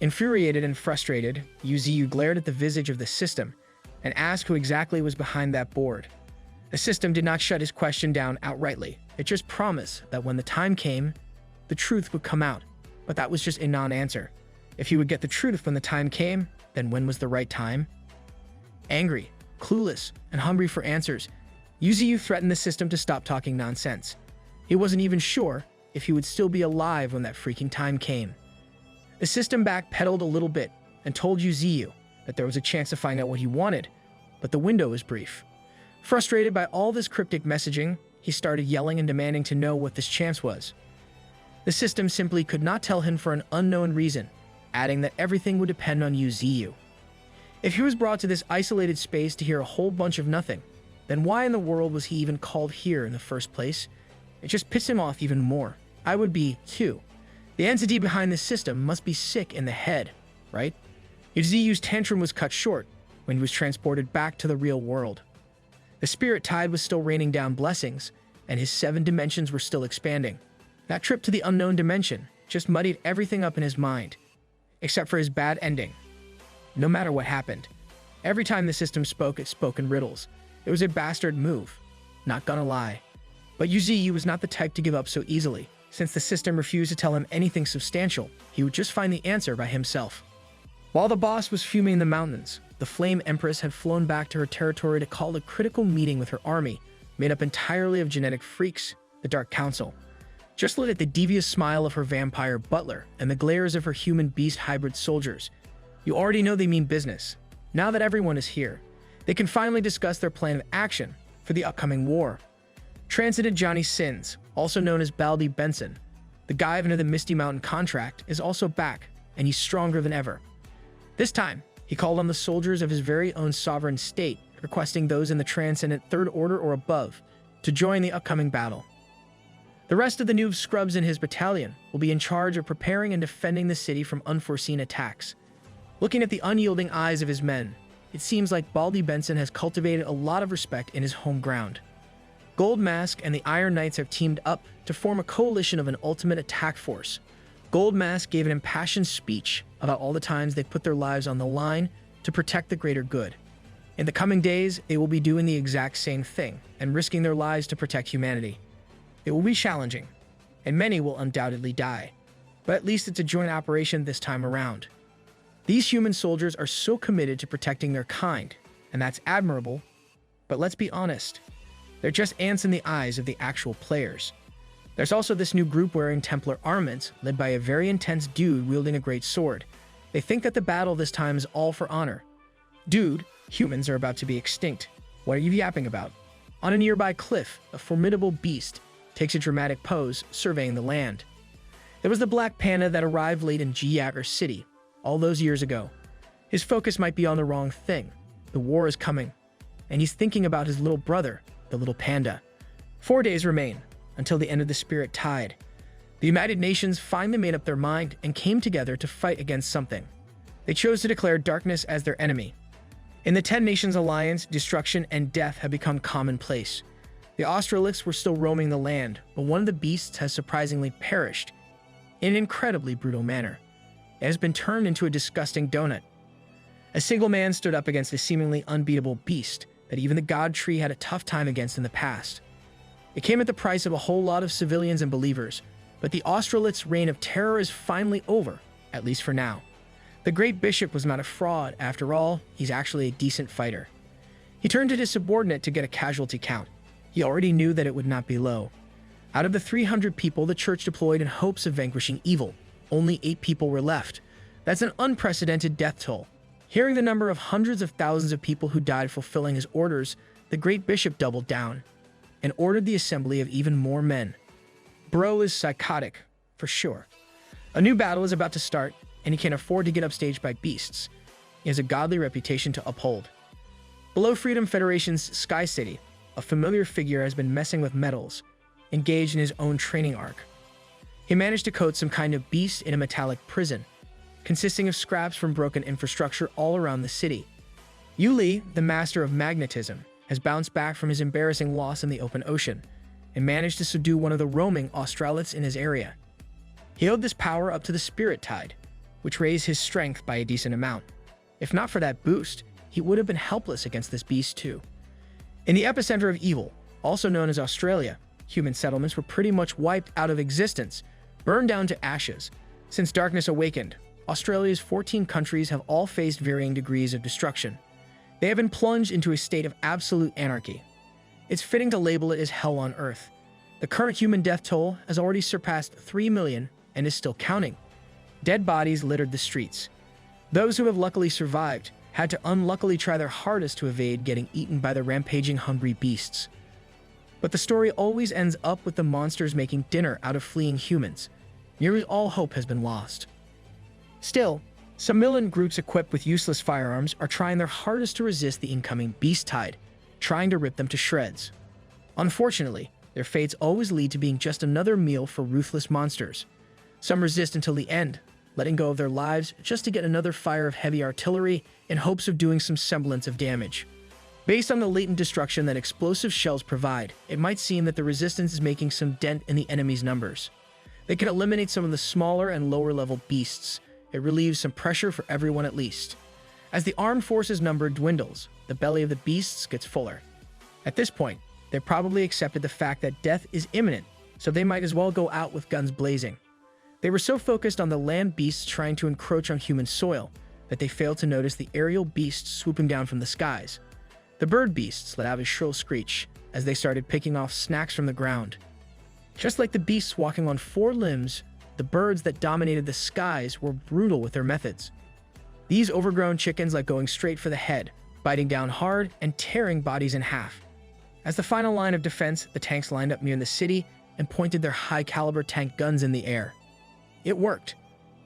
Infuriated and frustrated, Yu Ziyu glared at the visage of the system and asked who exactly was behind that board. The system did not shut his question down outrightly. It just promised that when the time came, the truth would come out. But that was just a non-answer. If he would get the truth when the time came, then when was the right time? Angry, clueless, and hungry for answers, Yu Ziyu threatened the system to stop talking nonsense. He wasn't even sure if he would still be alive when that freaking time came. The system backpedaled a little bit and told Yu Ziyu that there was a chance to find out what he wanted, but the window was brief. Frustrated by all this cryptic messaging, he started yelling and demanding to know what this chance was. The system simply could not tell him for an unknown reason, adding that everything would depend on Yu Ziyu. If he was brought to this isolated space to hear a whole bunch of nothing, then why in the world was he even called here in the first place? It just pissed him off even more. I would be, too. The entity behind this system must be sick in the head, right? Yu Ziyu's tantrum was cut short when he was transported back to the real world. The spirit tide was still raining down blessings, and his 7 dimensions were still expanding. That trip to the unknown dimension just muddied everything up in his mind, except for his bad ending. No matter what happened, every time the system spoke, it spoke in riddles. It was a bastard move, not gonna lie. But Yu Ziyu was not the type to give up so easily. Since the system refused to tell him anything substantial, he would just find the answer by himself. While the boss was fuming in the mountains, the Flame Empress had flown back to her territory to call a critical meeting with her army, made up entirely of genetic freaks, the Dark Council. Just look at the devious smile of her vampire butler and the glares of her human-beast hybrid soldiers. You already know they mean business. Now that everyone is here, they can finally discuss their plan of action for the upcoming war. Transited Johnny Sins, also known as Baldy Benson, the guy under the Misty Mountain contract, is also back, and he's stronger than ever. This time, he called on the soldiers of his very own sovereign state, requesting those in the Transcendent Third Order or above to join the upcoming battle. The rest of the new scrubs in his battalion will be in charge of preparing and defending the city from unforeseen attacks. Looking at the unyielding eyes of his men, it seems like Baldy Benson has cultivated a lot of respect in his home ground. Gold Mask and the Iron Knights have teamed up to form a coalition of an ultimate attack force. Gold Mask gave an impassioned speech about all the times they put their lives on the line to protect the greater good. In the coming days, they will be doing the exact same thing and risking their lives to protect humanity. It will be challenging, and many will undoubtedly die, but at least it's a joint operation this time around. These human soldiers are so committed to protecting their kind, and that's admirable, but let's be honest, they're just ants in the eyes of the actual players. There's also this new group wearing Templar armaments, led by a very intense dude wielding a great sword. They think that the battle this time is all for honor. Dude, humans are about to be extinct. What are you yapping about? On a nearby cliff, a formidable beast takes a dramatic pose, surveying the land. There was the black panda that arrived late in Jiyager City all those years ago. His focus might be on the wrong thing. The war is coming, and he's thinking about his little brother, the little panda. 4 days remain until the end of the Spirit Tide. The United Nations finally made up their mind and came together to fight against something. They chose to declare darkness as their enemy. In the 10 Nations Alliance, destruction and death have become commonplace. The Australics were still roaming the land, but one of the beasts has surprisingly perished in an incredibly brutal manner. It has been turned into a disgusting donut. A single man stood up against a seemingly unbeatable beast that even the God Tree had a tough time against in the past. It came at the price of a whole lot of civilians and believers, but the Australics' reign of terror is finally over, at least for now. The great bishop was not a fraud. After all, he's actually a decent fighter. He turned to his subordinate to get a casualty count. He already knew that it would not be low. Out of the 300 people the church deployed in hopes of vanquishing evil, only 8 people were left. That's an unprecedented death toll. Hearing the number of hundreds of thousands of people who died fulfilling his orders, the great bishop doubled down and ordered the assembly of even more men. Bro is psychotic, for sure. A new battle is about to start, and he can't afford to get upstaged by beasts. He has a godly reputation to uphold. Below Freedom Federation's Sky City, a familiar figure has been messing with metals, engaged in his own training arc. He managed to coat some kind of beast in a metallic prison, consisting of scraps from broken infrastructure all around the city. Yu Li, the master of magnetism, has bounced back from his embarrassing loss in the open ocean and managed to subdue one of the roaming Australites in his area. He owed this power up to the Spirit Tide, which raised his strength by a decent amount. If not for that boost, he would have been helpless against this beast too. In the epicenter of evil, also known as Australia, human settlements were pretty much wiped out of existence, burned down to ashes. Since darkness awakened, Australia's 14 countries have all faced varying degrees of destruction. They have been plunged into a state of absolute anarchy. It's fitting to label it as hell on Earth. The current human death toll has already surpassed 3 million and is still counting. Dead bodies littered the streets. Those who have luckily survived had to unluckily try their hardest to evade getting eaten by the rampaging hungry beasts. But the story always ends up with the monsters making dinner out of fleeing humans. Nearly all hope has been lost. Still, some militant groups equipped with useless firearms are trying their hardest to resist the incoming beast tide, trying to rip them to shreds. Unfortunately, their fates always lead to being just another meal for ruthless monsters. Some resist until the end, letting go of their lives just to get another fire of heavy artillery in hopes of doing some semblance of damage. Based on the latent destruction that explosive shells provide, it might seem that the resistance is making some dent in the enemy's numbers. They can eliminate some of the smaller and lower-level beasts. It relieves some pressure for everyone at least. As the armed forces number dwindles, the belly of the beasts gets fuller. At this point, they've probably accepted the fact that death is imminent, so they might as well go out with guns blazing. They were so focused on the land beasts trying to encroach on human soil that they failed to notice the aerial beasts swooping down from the skies. The bird beasts let out a shrill screech as they started picking off snacks from the ground. Just like the beasts walking on 4 limbs, the birds that dominated the skies were brutal with their methods. These overgrown chickens like going straight for the head, biting down hard and tearing bodies in half. As the final line of defense, the tanks lined up near the city and pointed their high-caliber tank guns in the air. It worked.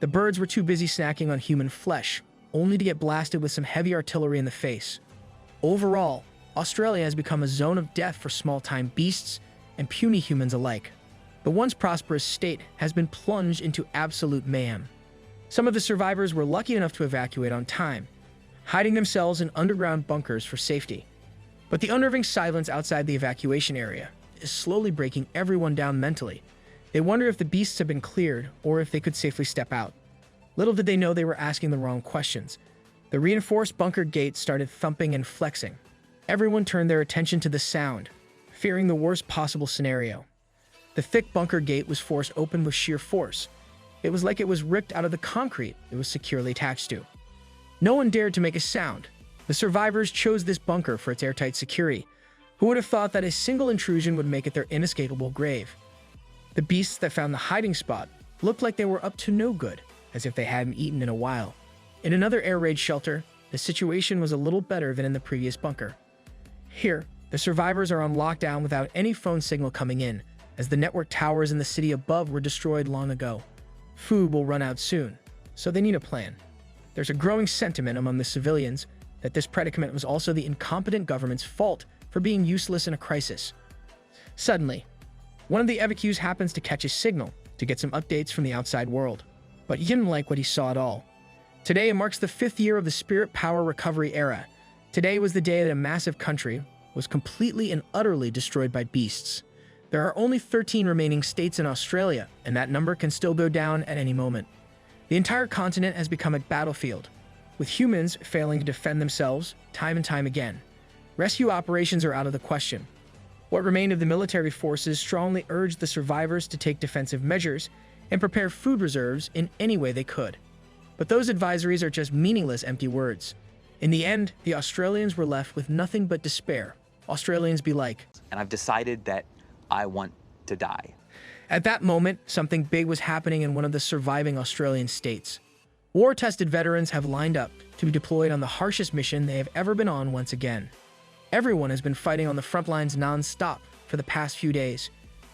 The birds were too busy snacking on human flesh, only to get blasted with some heavy artillery in the face. Overall, Australia has become a zone of death for small-time beasts and puny humans alike. The once prosperous state has been plunged into absolute mayhem. Some of the survivors were lucky enough to evacuate on time, hiding themselves in underground bunkers for safety. But the unnerving silence outside the evacuation area is slowly breaking everyone down mentally. They wonder if the beasts have been cleared or if they could safely step out. Little did they know they were asking the wrong questions. The reinforced bunker gates started thumping and flexing. Everyone turned their attention to the sound, fearing the worst possible scenario. The thick bunker gate was forced open with sheer force. It was like it was ripped out of the concrete it was securely attached to. No one dared to make a sound. The survivors chose this bunker for its airtight security. Who would have thought that a single intrusion would make it their inescapable grave? The beasts that found the hiding spot looked like they were up to no good, as if they hadn't eaten in a while. In another air raid shelter, the situation was a little better than in the previous bunker. Here, the survivors are on lockdown without any phone signal coming in, as the network towers in the city above were destroyed long ago. Food will run out soon, so they need a plan. there's a growing sentiment among the civilians that this predicament was also the incompetent government's fault for being useless in a crisis. Suddenly, one of the evacuees happens to catch a signal to get some updates from the outside world, but he didn't like what he saw at all. Today marks the 5th year of the spirit power recovery era. Today was the day that a massive country was completely and utterly destroyed by beasts. There are only 13 remaining states in Australia, and that number can still go down at any moment. The entire continent has become a battlefield, with humans failing to defend themselves time and time again. Rescue operations are out of the question. What remained of the military forces strongly urged the survivors to take defensive measures and prepare food reserves in any way they could. But those advisories are just meaningless empty words. In the end, the Australians were left with nothing but despair. Australians be like, and I've decided that I want to die. At that moment, something big was happening in one of the surviving Australian states. War-tested veterans have lined up to be deployed on the harshest mission they have ever been on once again. Everyone has been fighting on the front lines non-stop for the past few days.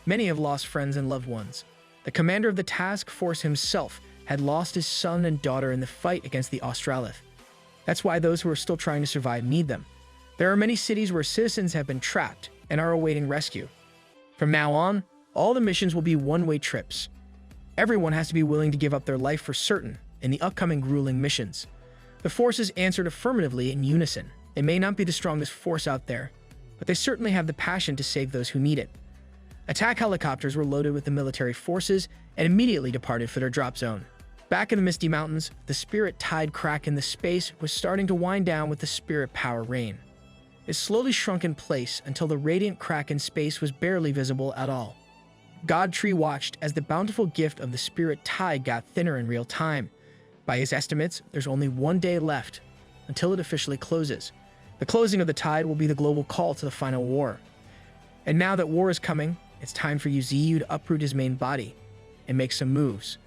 Many have lost friends and loved ones. The commander of the task force himself had lost his son and daughter in the fight against the Australith. That's why those who are still trying to survive need them. There are many cities where citizens have been trapped and are awaiting rescue. From now on, all the missions will be one-way trips. Everyone has to be willing to give up their life for certain in the upcoming grueling missions. The forces answered affirmatively in unison. They may not be the strongest force out there, but they certainly have the passion to save those who need it. Attack helicopters were loaded with the military forces and immediately departed for their drop zone. Back in the Misty Mountains, the spirit tide crack in the space was starting to wind down with the spirit power rain. It slowly shrunk in place until the radiant crack in space was barely visible at all. Godtree watched as the bountiful gift of the spirit tide got thinner in real time. By his estimates, there's only 1 day left until it officially closes. The closing of the tide will be the global call to the final war. And now that war is coming, it's time for Yu Ziyu to uproot his main body and make some moves.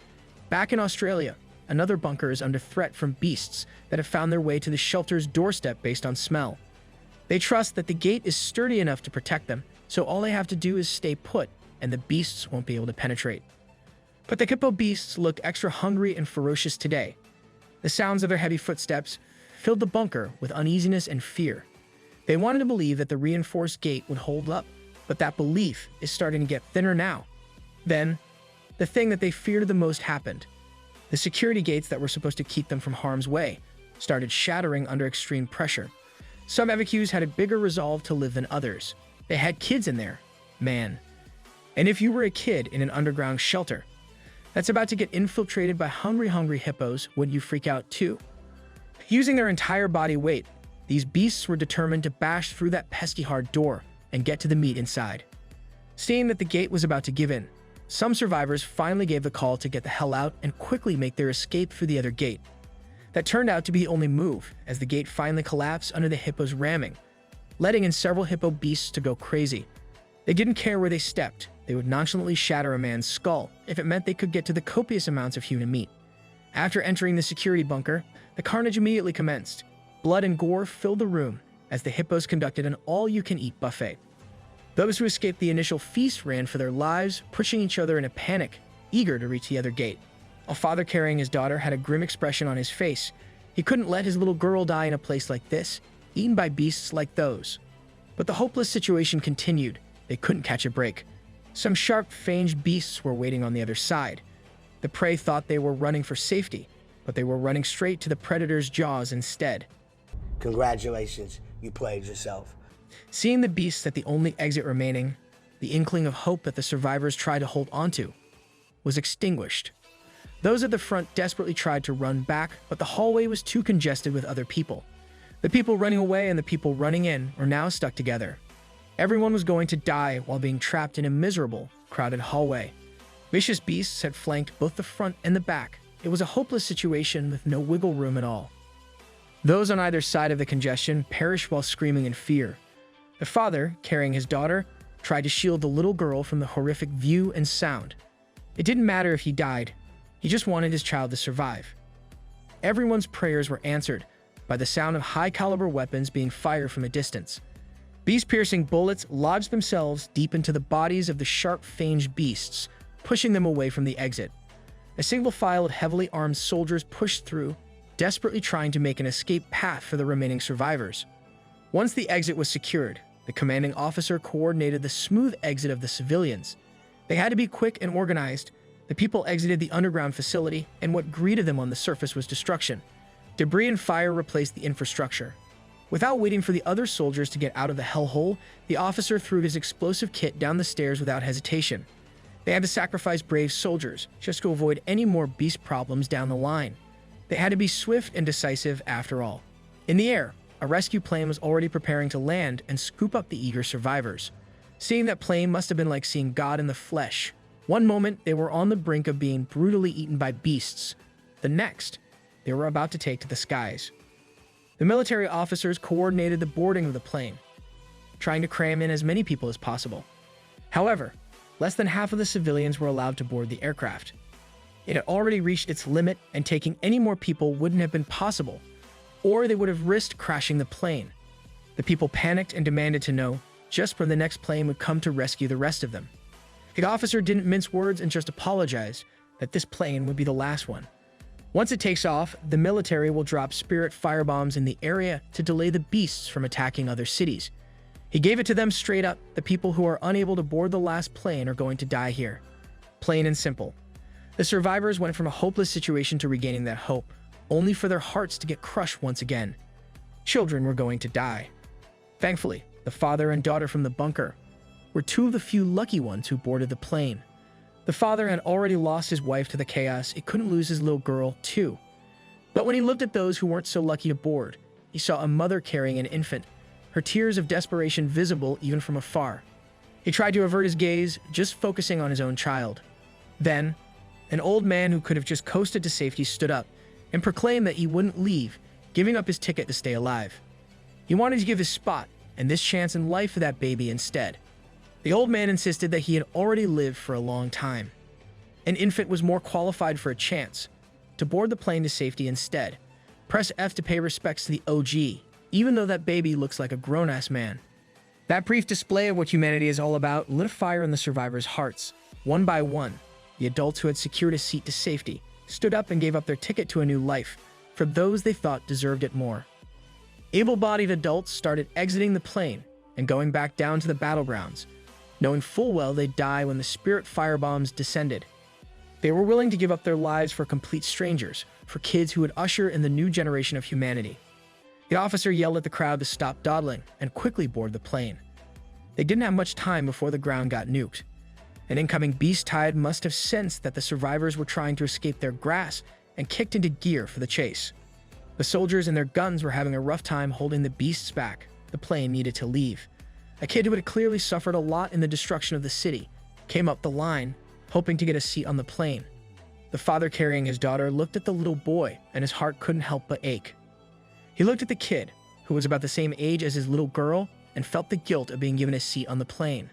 Back in Australia, another bunker is under threat from beasts that have found their way to the shelter's doorstep based on smell. They trust that the gate is sturdy enough to protect them, so all they have to do is stay put, and the beasts won't be able to penetrate. But the hippo beasts look extra hungry and ferocious today. The sounds of their heavy footsteps filled the bunker with uneasiness and fear. They wanted to believe that the reinforced gate would hold up, but that belief is starting to get thinner now. Then, the thing that they feared the most happened. The security gates that were supposed to keep them from harm's way started shattering under extreme pressure. Some evacuees had a bigger resolve to live than others. They had kids in there. Man. And if you were a kid in an underground shelter that's about to get infiltrated by hungry hippos, wouldn't you freak out too? Using their entire body weight, these beasts were determined to bash through that pesky hard door and get to the meat inside. Seeing that the gate was about to give in, some survivors finally gave the call to get the hell out and quickly make their escape through the other gate. That turned out to be the only move, as the gate finally collapsed under the hippos ramming, letting in several hippo beasts to go crazy. They didn't care where they stepped. They would nonchalantly shatter a man's skull if it meant they could get to the copious amounts of human meat. After entering the security bunker, the carnage immediately commenced. Blood and gore filled the room as the hippos conducted an all-you-can-eat buffet. Those who escaped the initial feast ran for their lives, pushing each other in a panic, eager to reach the other gate. A father carrying his daughter had a grim expression on his face. He couldn't let his little girl die in a place like this, eaten by beasts like those. But the hopeless situation continued. They couldn't catch a break. Some sharp-fanged beasts were waiting on the other side. The prey thought they were running for safety, but they were running straight to the predator's jaws instead. Congratulations, you played yourself. Seeing the beasts at the only exit remaining, the inkling of hope that the survivors tried to hold onto was extinguished. Those at the front desperately tried to run back, but the hallway was too congested with other people. The people running away and the people running in were now stuck together. Everyone was going to die while being trapped in a miserable, crowded hallway. Vicious beasts had flanked both the front and the back. It was a hopeless situation with no wiggle room at all. Those on either side of the congestion perished while screaming in fear. The father, carrying his daughter, tried to shield the little girl from the horrific view and sound. It didn't matter if he died. He just wanted his child to survive. Everyone's prayers were answered by the sound of high-caliber weapons being fired from a distance. Beast-piercing bullets lodged themselves deep into the bodies of the sharp-fanged beasts, pushing them away from the exit. A single file of heavily armed soldiers pushed through, desperately trying to make an escape path for the remaining survivors. Once the exit was secured, the commanding officer coordinated the smooth exit of the civilians. They had to be quick and organized. The people exited the underground facility, and what greeted them on the surface was destruction. Debris and fire replaced the infrastructure. Without waiting for the other soldiers to get out of the hellhole, the officer threw his explosive kit down the stairs without hesitation. They had to sacrifice brave soldiers just to avoid any more beast problems down the line. They had to be swift and decisive after all. In the air, a rescue plane was already preparing to land and scoop up the eager survivors. Seeing that plane must have been like seeing God in the flesh. One moment, they were on the brink of being brutally eaten by beasts. The next, they were about to take to the skies. The military officers coordinated the boarding of the plane, trying to cram in as many people as possible. However, less than half of the civilians were allowed to board the aircraft. It had already reached its limit, and taking any more people wouldn't have been possible, or they would have risked crashing the plane. The people panicked and demanded to know just when the next plane would come to rescue the rest of them. The officer didn't mince words and just apologized that this plane would be the last one. Once it takes off, the military will drop spirit firebombs in the area to delay the beasts from attacking other cities. He gave it to them straight up: the people who are unable to board the last plane are going to die here. Plain and simple. The survivors went from a hopeless situation to regaining that hope, only for their hearts to get crushed once again. Children were going to die. Thankfully, the father and daughter from the bunker were two of the few lucky ones who boarded the plane. The father had already lost his wife to the chaos. He couldn't lose his little girl, too. But when he looked at those who weren't so lucky to board, he saw a mother carrying an infant, her tears of desperation visible even from afar. He tried to avert his gaze, just focusing on his own child. Then, an old man who could have just coasted to safety stood up and proclaimed that he wouldn't leave, giving up his ticket to stay alive. He wanted to give his spot and this chance in life for that baby instead. The old man insisted that he had already lived for a long time. An infant was more qualified for a chance to board the plane to safety instead. Press F to pay respects to the OG, even though that baby looks like a grown-ass man. That brief display of what humanity is all about lit a fire in the survivors' hearts. One by one, the adults who had secured a seat to safety stood up and gave up their ticket to a new life for those they thought deserved it more. Able-bodied adults started exiting the plane and going back down to the battlegrounds, knowing full well they'd die when the spirit firebombs descended. They were willing to give up their lives for complete strangers, for kids who would usher in the new generation of humanity. The officer yelled at the crowd to stop dawdling and quickly board the plane. They didn't have much time before the ground got nuked. An incoming beast tide must have sensed that the survivors were trying to escape their grasp and kicked into gear for the chase. The soldiers and their guns were having a rough time holding the beasts back. The plane needed to leave. A kid who had clearly suffered a lot in the destruction of the city came up the line, hoping to get a seat on the plane. The father carrying his daughter looked at the little boy, and his heart couldn't help but ache. He looked at the kid, who was about the same age as his little girl, and felt the guilt of being given a seat on the plane.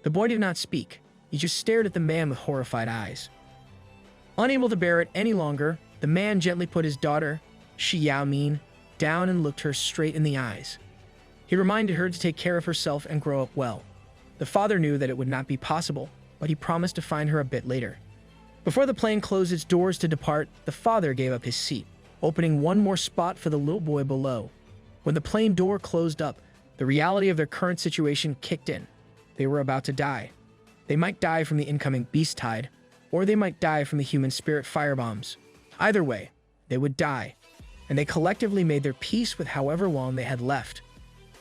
The boy did not speak. He just stared at the man with horrified eyes. Unable to bear it any longer, the man gently put his daughter, Shi Yaomin, down and looked her straight in the eyes. He reminded her to take care of herself and grow up well. The father knew that it would not be possible, but he promised to find her a bit later. Before the plane closed its doors to depart, the father gave up his seat, opening one more spot for the little boy below. When the plane door closed up, the reality of their current situation kicked in. They were about to die. They might die from the incoming beast tide, or they might die from the human spirit firebombs. Either way, they would die, and they collectively made their peace with however long they had left.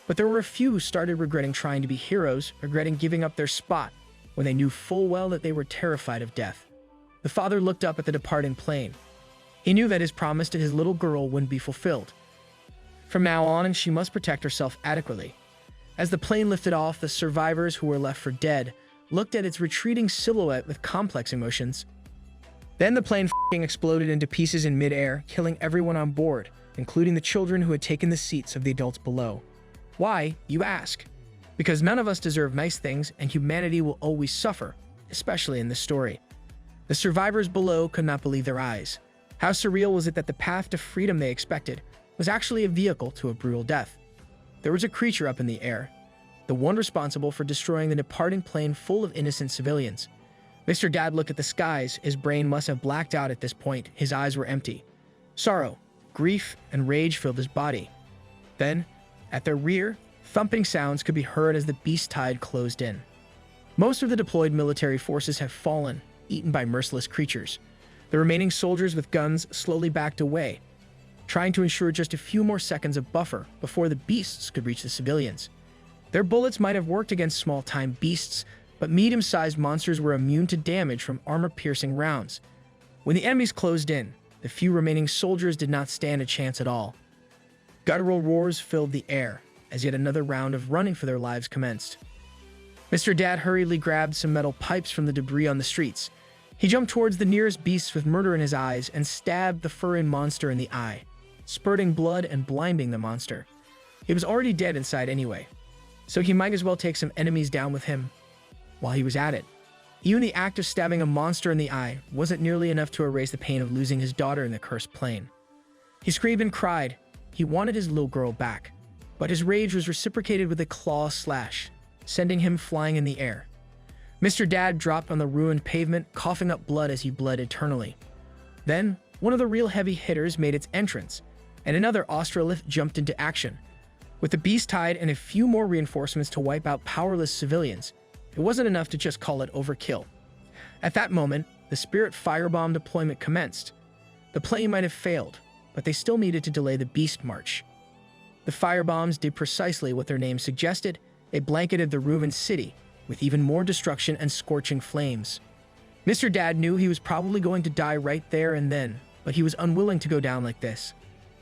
But there were a few who started regretting trying to be heroes, regretting giving up their spot, when they knew full well that they were terrified of death. The father looked up at the departing plane. He knew that his promise to his little girl wouldn't be fulfilled. From now on, she must protect herself adequately. As the plane lifted off, the survivors who were left for dead looked at its retreating silhouette with complex emotions. Then the plane exploded into pieces in midair, killing everyone on board, including the children who had taken the seats of the adults below. Why, you ask? Because none of us deserve nice things, and humanity will always suffer, especially in this story. The survivors below could not believe their eyes. How surreal was it that the path to freedom they expected was actually a vehicle to a brutal death? There was a creature up in the air, the one responsible for destroying the departing plane full of innocent civilians. Mr. Dad looked at the skies. His brain must have blacked out at this point. His eyes were empty. Sorrow, Grief and rage filled his body. Then, at their rear, thumping sounds could be heard as the beast tide closed in. Most of the deployed military forces have fallen, eaten by merciless creatures. The remaining soldiers with guns slowly backed away, trying to ensure just a few more seconds of buffer before the beasts could reach the civilians. Their bullets might have worked against small-time beasts, but medium-sized monsters were immune to damage from armor-piercing rounds. When the enemies closed in, the few remaining soldiers did not stand a chance at all. Guttural roars filled the air as yet another round of running for their lives commenced. Mr. Dad hurriedly grabbed some metal pipes from the debris on the streets. He jumped towards the nearest beast with murder in his eyes and stabbed the furry monster in the eye, spurting blood and blinding the monster. He was already dead inside anyway, so he might as well take some enemies down with him. While he was at it, even the act of stabbing a monster in the eye wasn't nearly enough to erase the pain of losing his daughter in the cursed plane. He screamed and cried. He wanted his little girl back, but his rage was reciprocated with a claw slash, sending him flying in the air. Mr. Dad dropped on the ruined pavement, coughing up blood as he bled eternally. Then, one of the real heavy hitters made its entrance, and another Australith jumped into action. With the beast tide and a few more reinforcements to wipe out powerless civilians, it wasn't enough to just call it overkill. At that moment, the Spirit Firebomb deployment commenced. The plane might have failed, but they still needed to delay the beast march. The firebombs did precisely what their name suggested. They blanketed the ruined city with even more destruction and scorching flames. Mr. Dad knew he was probably going to die right there and then, but he was unwilling to go down like this.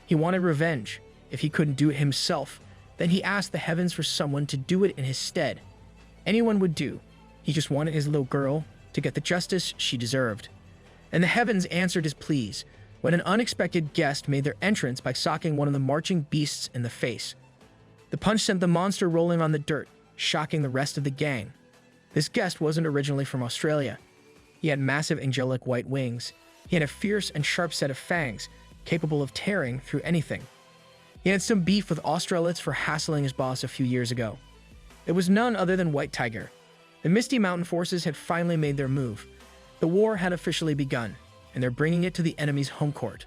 He wanted revenge. If he couldn't do it himself, then he asked the heavens for someone to do it in his stead. Anyone would do. He just wanted his little girl to get the justice she deserved. And the heavens answered his pleas when an unexpected guest made their entrance by socking one of the marching beasts in the face. The punch sent the monster rolling on the dirt, shocking the rest of the gang. This guest wasn't originally from Australia. He had massive angelic white wings. He had a fierce and sharp set of fangs, capable of tearing through anything. He had some beef with Australiths for hassling his boss a few years ago. It was none other than White Tiger. The Misty Mountain forces had finally made their move. The war had officially begun, and they're bringing it to the enemy's home court.